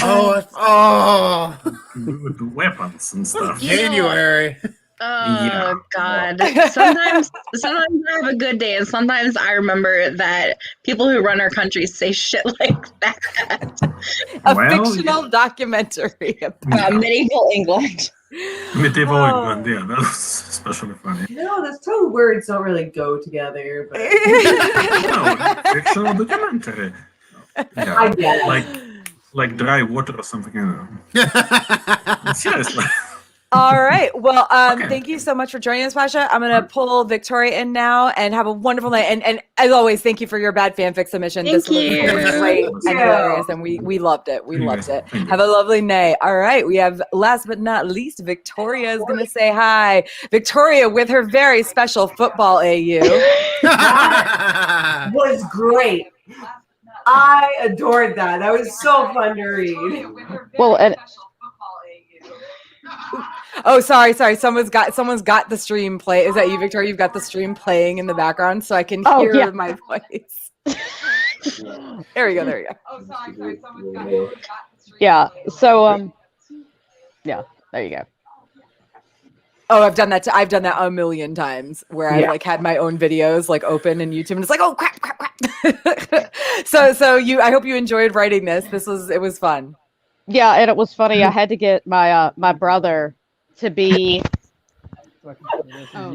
weapons and stuff. January. Yeah. God. Sometimes I have a good day, and sometimes I remember that people who run our country say shit like that. A Well, fictional documentary about medieval England. Medieval Oh. England, yeah, that's especially funny. No, those two words don't really go together. But No, fictional documentary. Yeah, I get it. like dry water or something. Seriously. All right. Well, Okay. thank you so much for joining us, Pasha. I'm going to pull Victoria in now and have a wonderful night. And as always, thank you for your bad fanfic submission. Thank This was you. great Thank and you. hilarious, and we loved it. We loved it. Thank you. Have a lovely night. All right. We have, last but not least, Victoria is going to say hi. Victoria with her very special football AU. Was great. I adored that. That was so fun to read. Well, and oh, sorry. Someone's got the stream play. Is that you, Victoria? You've got the stream playing in the background, so I can hear my voice. There we go. Oh, sorry. Someone's got the stream. Yeah. So yeah. There you go. Oh, I've done that. I've done that a million times where I've like had my own videos like open in YouTube, and it's like, oh crap. so I hope you enjoyed writing this. It was fun. Yeah, and it was funny. I had to get my my brother to be.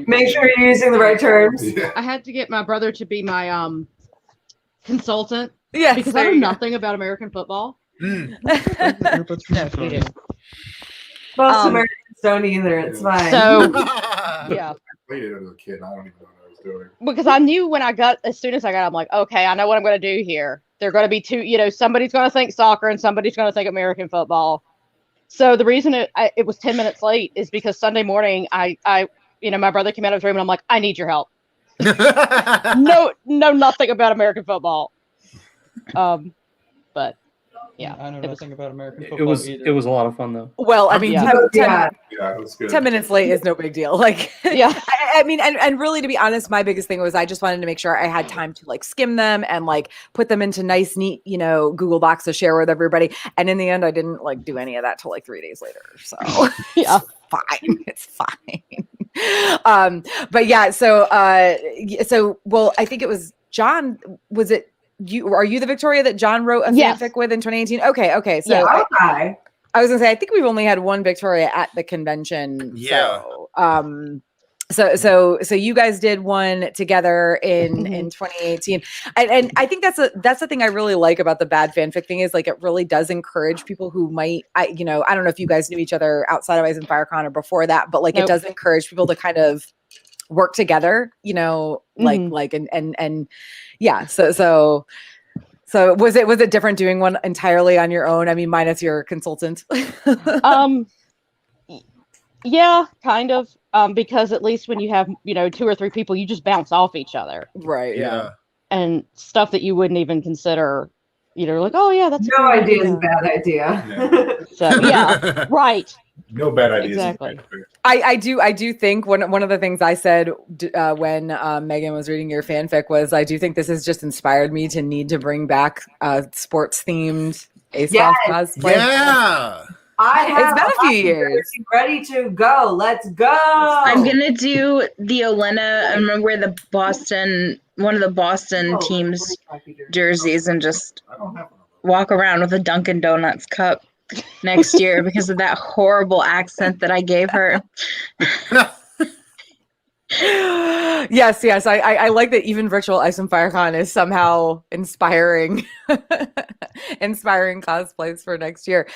Make sure you're using the right terms. I had to get my brother to be my consultant. Yes, because I know nothing about American football. Most Americans don't either. It's fine. So yeah. I played it as a kid. I don't even know what I was doing. Because I knew as soon as I got, I'm like, okay, I know what I'm going to do here. They're going to be two, somebody's going to think soccer and somebody's going to think American football. So the reason it was 10 minutes late is because Sunday morning, I my brother came out of his room and I'm like, I need your help. No, nothing about American football. But yeah, I know nothing about American football either. It was a lot of fun though. Well, I mean, 10 it was good. 10 minutes late is no big deal. Like, yeah. I mean, and really, to be honest, my biggest thing was I just wanted to make sure I had time to like skim them and like put them into nice, neat, Google Docs to share with everybody. And in the end, I didn't like do any of that till like 3 days later. So yeah, it's fine. But yeah, so well, I think it was John. Was it you? Are you the Victoria that John wrote a fanfic with in 2018? Okay. So okay. I was gonna say I think we've only had one Victoria at the convention. Yeah. So you guys did one together in 2018, and I think that's the thing I really like about the bad fanfic thing is like it really does encourage people who might I don't know if you guys knew each other outside of Ice and FireCon or before that, but like it does encourage people to kind of work together, like and yeah. So was it different doing one entirely on your own? I mean, minus your consultant. Yeah, kind of. Because at least when you have, 2 or 3 people, you just bounce off each other. Right. Yeah. And stuff that you wouldn't even consider, like, oh yeah, that's no idea is a bad idea. So yeah, right. No bad ideas. Exactly. I do think one of the things I said when Megan was reading your fanfic was I do think this has just inspired me to need to bring back sports themed ASOS cosplay. Yeah. It's been a few years. Ready to go. Let's go. I'm gonna do the Olena and wear one of the Boston team's jerseys and just walk around with a Dunkin' Donuts cup next year because of that horrible accent that I gave her. Yes. I like that even virtual Ice and FireCon is somehow inspiring cosplays for next year.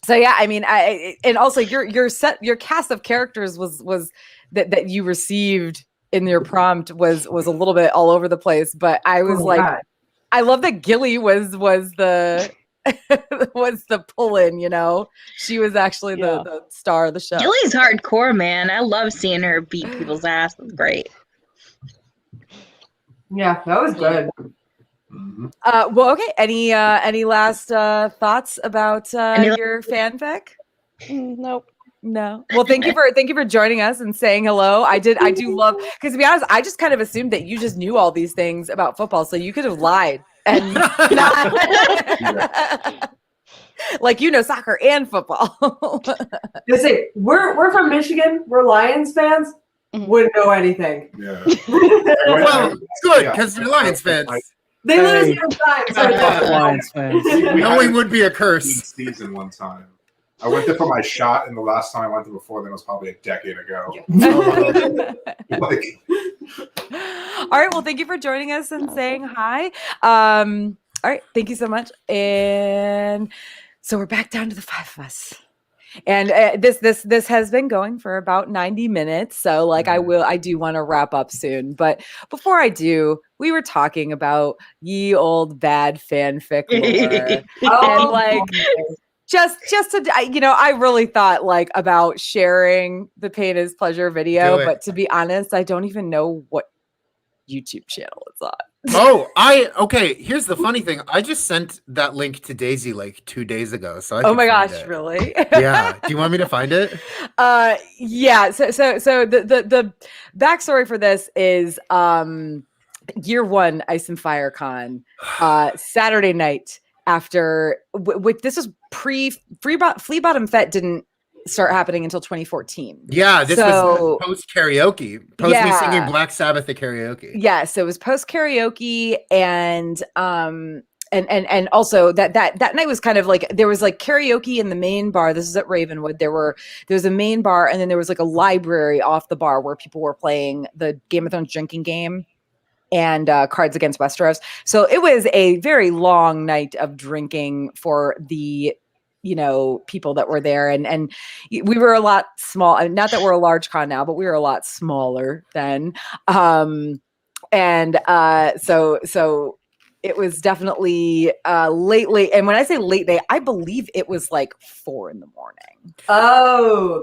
So yeah, I mean, and also your cast of characters was that you received in your prompt was a little bit all over the place, but I was God. I love that Gilly was the was the pull-in, she was actually the star of the show. Gilly's hardcore, man. I love seeing her beat people's ass. It's great. Yeah, that was good. Well, okay. Any last thoughts about your fanfic? Nope. No. Well, thank you for joining us and saying hello. I do love because to be honest, I just kind of assumed that you just knew all these things about football, so you could have lied and not like soccer and football. Say we're from Michigan. We're Lions fans. Wouldn't know anything. Yeah. Well, good because you're Lions fans. They lose every time. Lions fans. Knowing would be a curse. Season one time. I went there for my shot, and the last time I went there before then was probably a decade ago. All right. Well, thank you for joining us and saying hi. All right. Thank you so much. And so we're back down to the five of us. And this has been going for about 90 minutes. So like I do want to wrap up soon. But before I do, we were talking about ye old bad fanfic lore. And like just to I really thought like about sharing the Pain is Pleasure video, but to be honest, I don't even know what YouTube channel it's on. Okay. Here's the funny thing. I just sent that link to Daisy like 2 days ago. So oh my gosh, really? Yeah. Do you want me to find it? Yeah. So the backstory for this is year one Ice and Fire Con, Saturday night after this was Flea Bottom Fete didn't start happening until 2014. Yeah, this was post karaoke. Me singing Black Sabbath at karaoke. Yeah, so it was post karaoke and also that night was kind of like there was like karaoke in the main bar. This is at Ravenwood. There was a main bar and then there was like a library off the bar where people were playing the Game of Thrones drinking game and Cards Against Westeros. So it was a very long night of drinking for the people that were there. And we were a lot small. Not that we're a large con now, but we were a lot smaller then. So it was definitely late. And when I say late day, I believe it was like 4 a.m. Oh,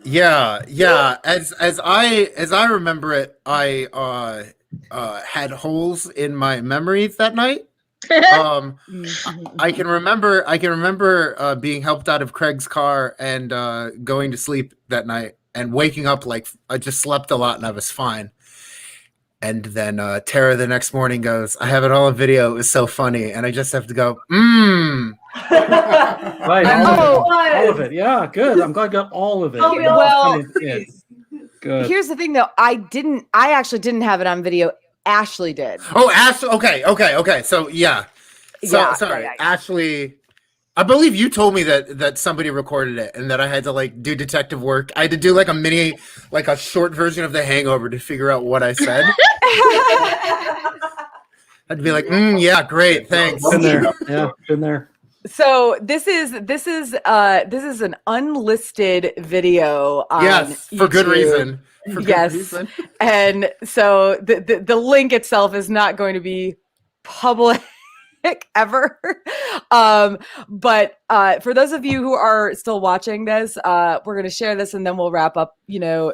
Yeah. As I remember it, I had holes in my memory that night. I can remember being helped out of Craig's car and going to sleep that night and waking up like I just slept a lot and I was fine. And then Tara the next morning goes, "I have it all on video. It was so funny." And I just have to go, Right, all of it. Yeah, good. I'm glad I got all of it. Well, good. Here's the thing, though. I actually didn't have it on video. Ashley did. Oh, Ashley. Okay. So yeah. Sorry, yeah. Ashley. I believe you told me that somebody recorded it and that I had to like do detective work. I had to do like a short version of The Hangover to figure out what I said. I'd be like, yeah, great, thanks. Been there. Yeah, been there. So this is an unlisted video on yes, for YouTube. good reason. Yes. And so the link itself is not going to be public ever. But for those of you who are still watching this, we're going to share this and then we'll wrap up,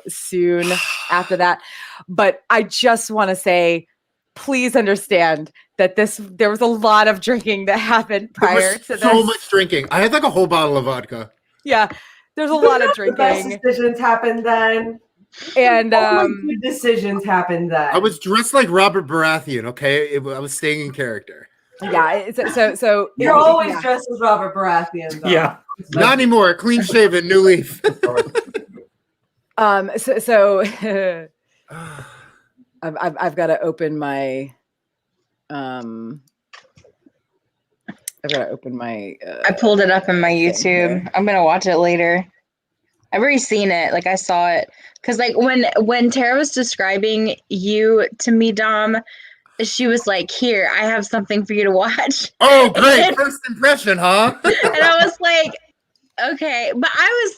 soon after that. But I just want to say, please understand that there was a lot of drinking that happened prior to this. So much drinking. I had like a whole bottle of vodka. Yeah. There's a lot of drinking. The best decisions happened then. And good decisions happened then. I was dressed like Robert Baratheon, okay? I was staying in character. Yeah, so you're always dressed as Robert Baratheon, though. Yeah. Not anymore. Clean shaven, new leaf. I've got to open my I pulled it up in my YouTube. I'm gonna watch it later. I've already seen it. Like I saw it because like when Tara was describing you to me, Dom, she was like, "Here, I have something for you to watch." Oh, great! First impression, huh? And I was like, "Okay," but I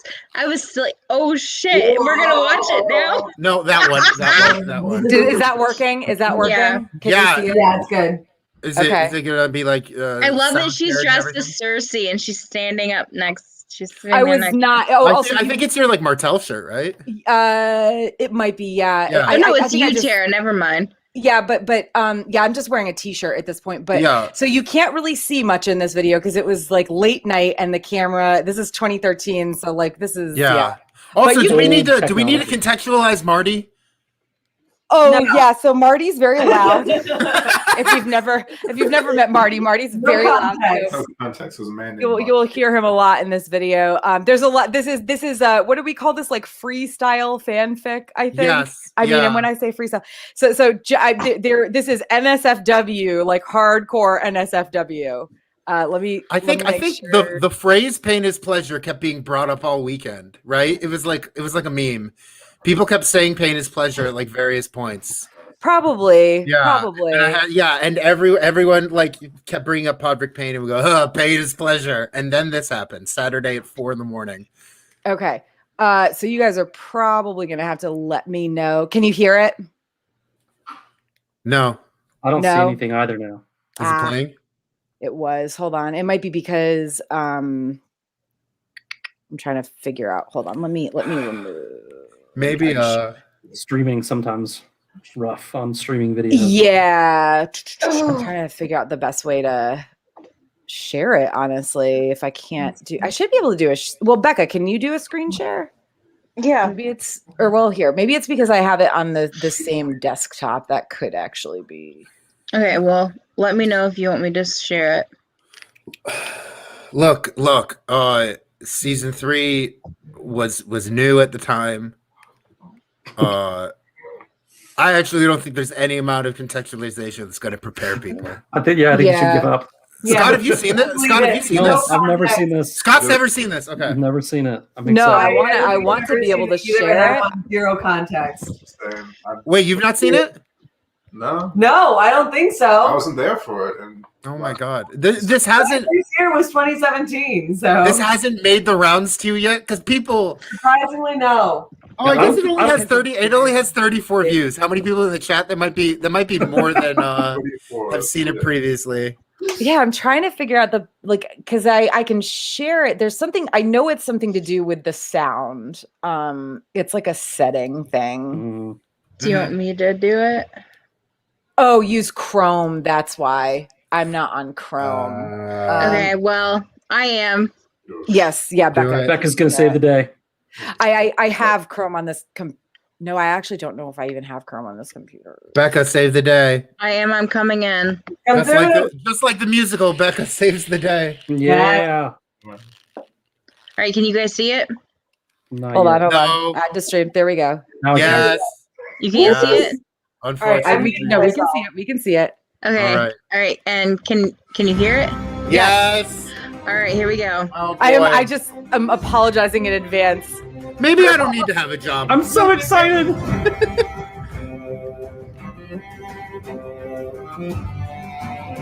was still like, "Oh shit, we're gonna watch it now." No, that one. Is that working? Is that working? Yeah. Can you see it? Yeah, it's good. Is it gonna be like? I love that she's dressed as Cersei and she's standing up next. I was not. Oh, I think it's your like Martell shirt, right? It might be. Yeah. I know it's you, Tara. Never mind. Yeah, but I'm just wearing a t-shirt at this point. But yeah. So you can't really see much in this video because it was like late night and the camera. This is 2013, so like this is yeah. Also, do we need to contextualize Marty? Oh yeah, so Marty's very loud, if you've never met Marty's very loud. No context was a man named You'll hear him a lot in this video. There's a lot. This is what do we call this? Like freestyle fanfic, I think. Yes. I mean, and when I say freestyle, this is NSFW, like hardcore NSFW. I think the phrase "pain is pleasure" kept being brought up all weekend, right? It was like a meme. People kept saying "pain is pleasure" at like various points. Probably. And everyone like kept bringing up Podrick Payne, and we go, "Oh, pain is pleasure," and then this happened Saturday at 4 a.m. Okay, so you guys are probably gonna have to let me know. Can you hear it? No, I don't see anything either now. Is it playing? It was. Hold on. It might be because I'm trying to figure out. Hold on. Let me remove. Maybe streaming sometimes rough on streaming videos. Yeah. I'm trying to figure out the best way to share it, honestly. If I can't I should be able to do well, Becca, can you do a screen share? Yeah. Maybe maybe it's because I have it on the same desktop. That could actually be. Okay, well, let me know if you want me to share it. Look, season 3 was new at the time. I actually don't think there's any amount of contextualization that's going to prepare people. I think you should give up. Scott, have you seen this? I've never seen this. Scott's never seen this. Okay, I've never seen it. I want to be able to share it. Zero context. Wait, you've not seen it? No, I don't think so. I wasn't there for it. And oh my god, this hasn't. This year was 2017, so this hasn't made the rounds to you yet because people. Surprisingly, no. Oh, I guess it only has 30. It only has 34 views. How many people in the chat? That might be more than have seen it previously. Yeah, I'm trying to figure out because I can share it. There's something I know it's something to do with the sound. It's like a setting thing. Do you want me to do it? Oh, use Chrome. That's why I'm not on Chrome. Okay, well, I am. Yes, yeah, Becca. Becca's gonna save the day. I have Chrome on this. No, I actually don't know if I even have Chrome on this computer. Becca, save the day. I am. I'm coming in. Just like the musical, Becca saves the day. Yeah. All right, can you guys see it? Hold on. Add to stream. There we go. Yes. You can't see it? Unfortunately. We can see it. Okay. All right. And can you hear it? Yes. All right, here we go. Oh, I'm apologizing in advance. Maybe I don't need to have a job. I'm so excited.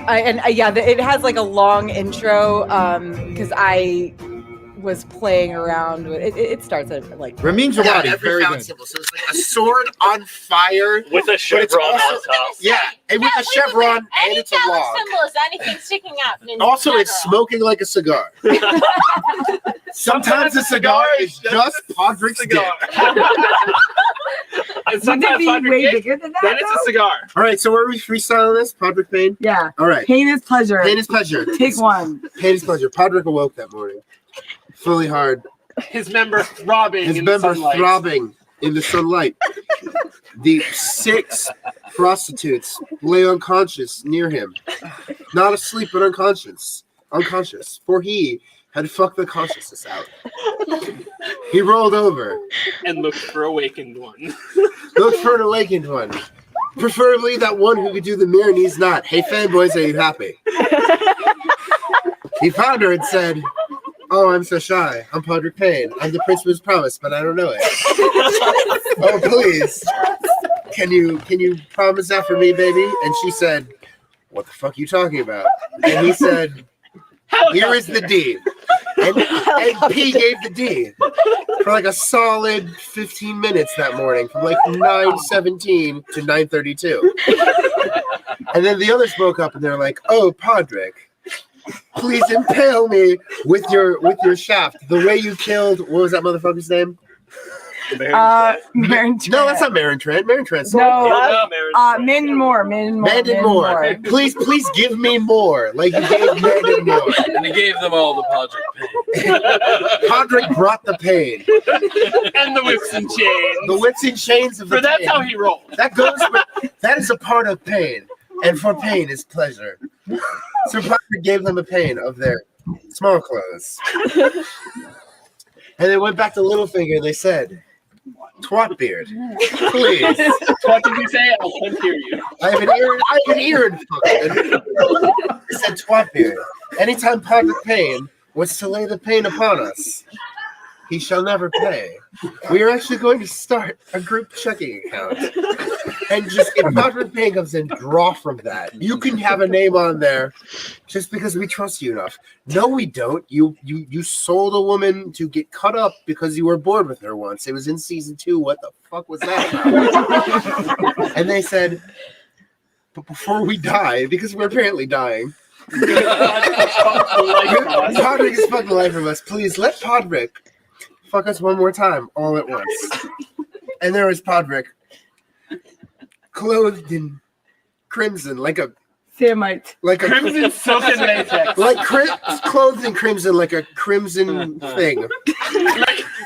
It has like a long intro because I was playing around with it. It starts at like Ramin Djawadi, very good. So it's like a sword on fire with a chevron on top. Yeah, and with a chevron, and it's a log. Symbol is anything sticking out. Also, it's smoking like a cigar. Sometimes a cigar is just Podrick's dick. Wouldn't it be way bigger than that? Then it's a cigar. All right, so are we freestyling this? Podrick Payne? Yeah. All right. Pain is pleasure. Pain is pleasure. Take one. Pain is pleasure. Podrick awoke that morning. Fully hard. His member throbbing in the sunlight. The 6 prostitutes lay unconscious near him. Not asleep, but unconscious. For he had fucked the consciousness out. He rolled over. And looked for awakened one. Looked for an awakened one. Preferably that one who could do the mirror needs not. Hey, fanboys, are you happy? He found her and said, "Oh, I'm so shy. I'm Podrick Payne. I'm the prince who was promised, but I don't know it. Oh, please. Can you promise that for me, baby?" And she said, "What the fuck are you talking about?" And he said, "Here is the deed." And P gave the deed for like a solid 15 minutes that morning, from like 9:17 to 9:32. And then the others spoke up and they're like, "Oh, Podrick, please impale me with your shaft. The way you killed, what was that motherfucker's name? Marin Trent. No, that's not Marin Trent. Marin Trent. Min Moore. Please give me more. Like you gave Mandon Moore. And he gave them all the Podrick Payne. Podrick brought the pain. And the whips and chains. The whips and chains of the pain. That's how he rolled. That is a part of pain. and for pain is pleasure. So Parker gave them a pain of their small clothes. And they went back to Littlefinger. They said, "Twat beard, please." What did you say? I can't hear you. I have an ear infection. They said, "Twat beard. Anytime Parker Payne was to lay the pain upon us, he shall never pay." We are actually going to start a group checking account. And just, if Patrick Payne comes in, draw from that. You can have a name on there just because we trust you enough. No, we don't. You sold a woman to get cut up because you were bored with her once. It was in season 2. What the fuck was that about? And they said, but before we die, because we're apparently dying, Podrick is fucking the life from us. Please let Podrick fuck us one more time, all at once. And there was Podrick, clothed in crimson, like a Thermite. like a Crimson silk and latex. like clothed in crimson, like a crimson thing,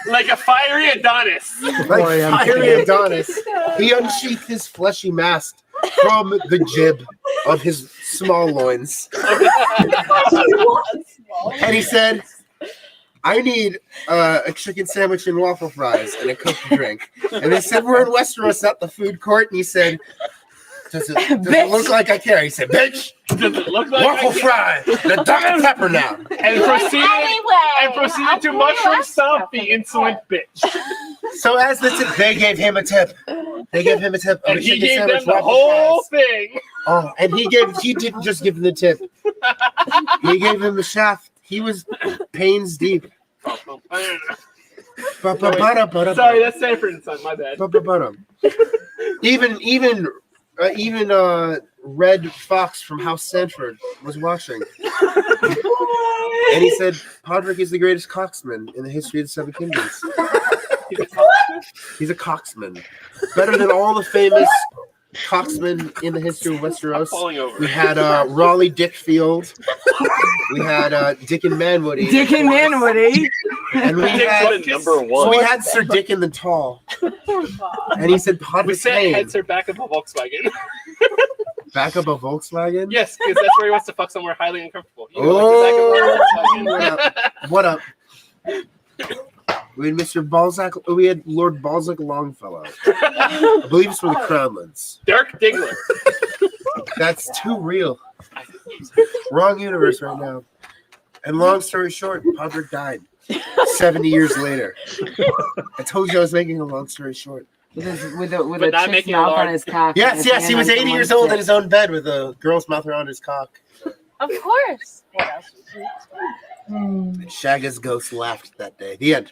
like a fiery Adonis. like fiery Adonis. He unsheathed his fleshy mask from the jib of his small loins, and he said, "I need a chicken sandwich and waffle fries and a cooked drink." And they said, "We're in Westeros at the food court." And he said, does it look like I care? He said, "Bitch, Does it look like waffle fry, the Dr. Pepper now." And proceeded to mushroom stomp the insolent bitch. So as they gave him a tip. They gave him a tip. Of And a he chicken gave sandwich, them the waffle whole fries. thing. Oh, and he didn't just give him the tip. He gave him the shaft. He was pains deep. Sorry, that's Sanford and Son. My bad. Even Red Fox from House Sanford was watching, and he said Podrick is the greatest coxman in the history of the Seven Kingdoms. He's a coxman, better than all the famous coxmen in the history of Westeros. We had Raleigh Dickfield. We had Dick and Manwoody. And we had #1. we had Sir Dick and the Tall. And he said We Podrick said Payne. heads are back of a Volkswagen. Back up a Volkswagen? Yes, because that's where he wants to fuck somewhere highly uncomfortable. You know, What up? What up? We had Mr. Balzac. We had Lord Balzac Longfellow. I believe it's from the Crownlands. Dirk Diggler. That's too real. Wrong universe right now. And long story short, Podrick died 70 years later. I told you I was making a long story short. With a But not chick's making a mouth large- on his cock. Yes, and his yes, he hand was on 80 years someone's old in dick. his own bed with a girl's mouth around his cock. Of course. Shagga's ghost laughed that day. The end.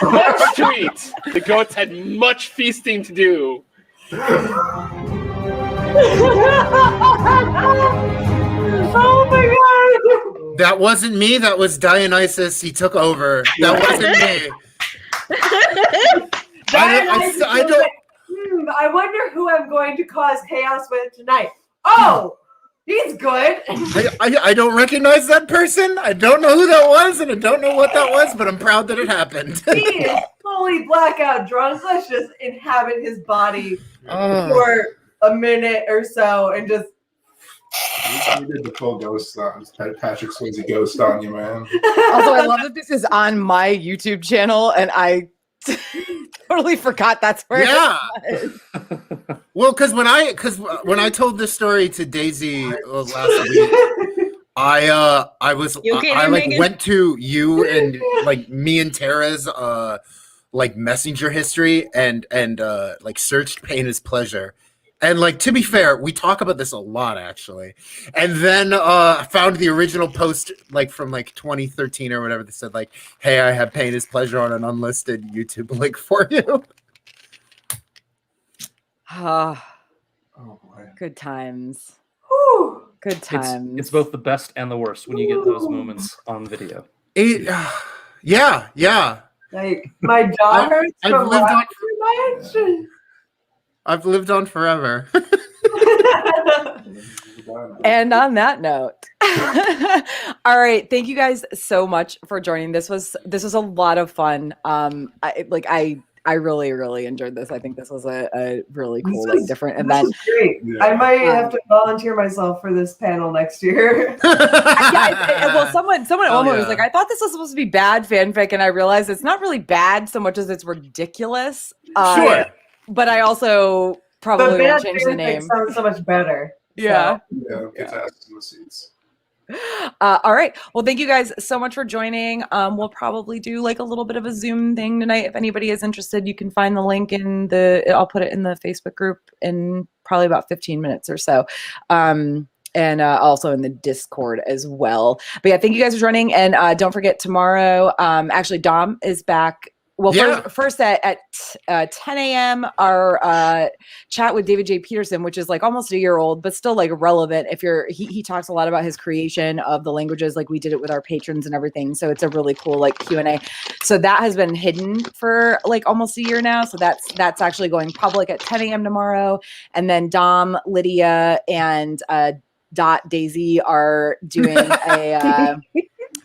Much to eat. The goats had much feasting to do. Oh my god! That wasn't me. That was Dionysus. He took over. That wasn't me. I don't. I wonder who I'm going to cause chaos with tonight. Oh, he's good. I don't recognize that person. I don't know who that was, and I don't know what that was, but I'm proud that it happened. He is fully blackout drunk. Let's just inhabit his body for a minute or so and just. You did the full ghost on Patrick Swayze ghost on you, man. Also, I love that this is on my YouTube channel, and I totally forgot that's where. Yeah. It was. Well, because when I told this story to Daisy last week, I went to you and like me and Tara's like messenger history and like searched pain is pleasure. And like, to be fair, we talk about this a lot actually. And then found the original post like from like 2013 or whatever that said like, "Hey, I have pain is pleasure on an unlisted YouTube link for you." Good times. Whew. Good times. It's both the best and the worst when you get those moments on video. Yeah. Like my jaw hurts I've from lived on- laughing too much. I've lived on forever. And on that note, all right, thank you guys so much for joining. This was a lot of fun. I I really, really enjoyed this. I think this was a really cool, This was- different this event. was great. I might have to volunteer myself for this panel next year. Well, someone at one point was yeah. like, I thought this was supposed to be bad fanfic, and I realized it's not really bad so much as it's ridiculous. Sure. But I also probably But bad won't change the fanfic name. sounds so much better. Yeah. Yeah, get to ask in the seats. All right. Well, thank you guys so much for joining. We'll probably do like a little bit of a Zoom thing tonight. If anybody is interested, you can find the link I'll put it in the Facebook group in probably about 15 minutes or so. And also in the Discord as well. But yeah, thank you guys for joining. And don't forget tomorrow, actually Dom is back. Well, Yeah. first at 10 a.m., our chat with David J. Peterson, which is like almost a year old, but still like relevant. If he talks a lot about his creation of the languages, like we did it with our patrons and everything. So it's a really cool like Q&A. So that has been hidden for like almost a year now. So that's actually going public at 10 a.m. tomorrow. And then Dom, Lydia, and Dot Daisy are doing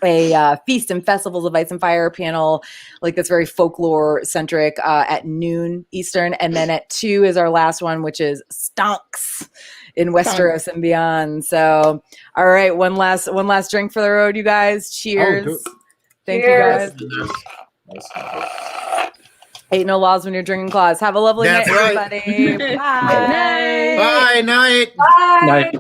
a Feast and Festivals of Ice and Fire panel, like that's very folklore centric at noon Eastern. And then at 2 is our last one, which is Stonks in Westeros and beyond. So, all right, one last drink for the road, you guys. Cheers. Thank you guys. Ain't no laws when you're drinking claws. Have a lovely That's night, right. everybody. Bye. Bye, night. Bye. Night.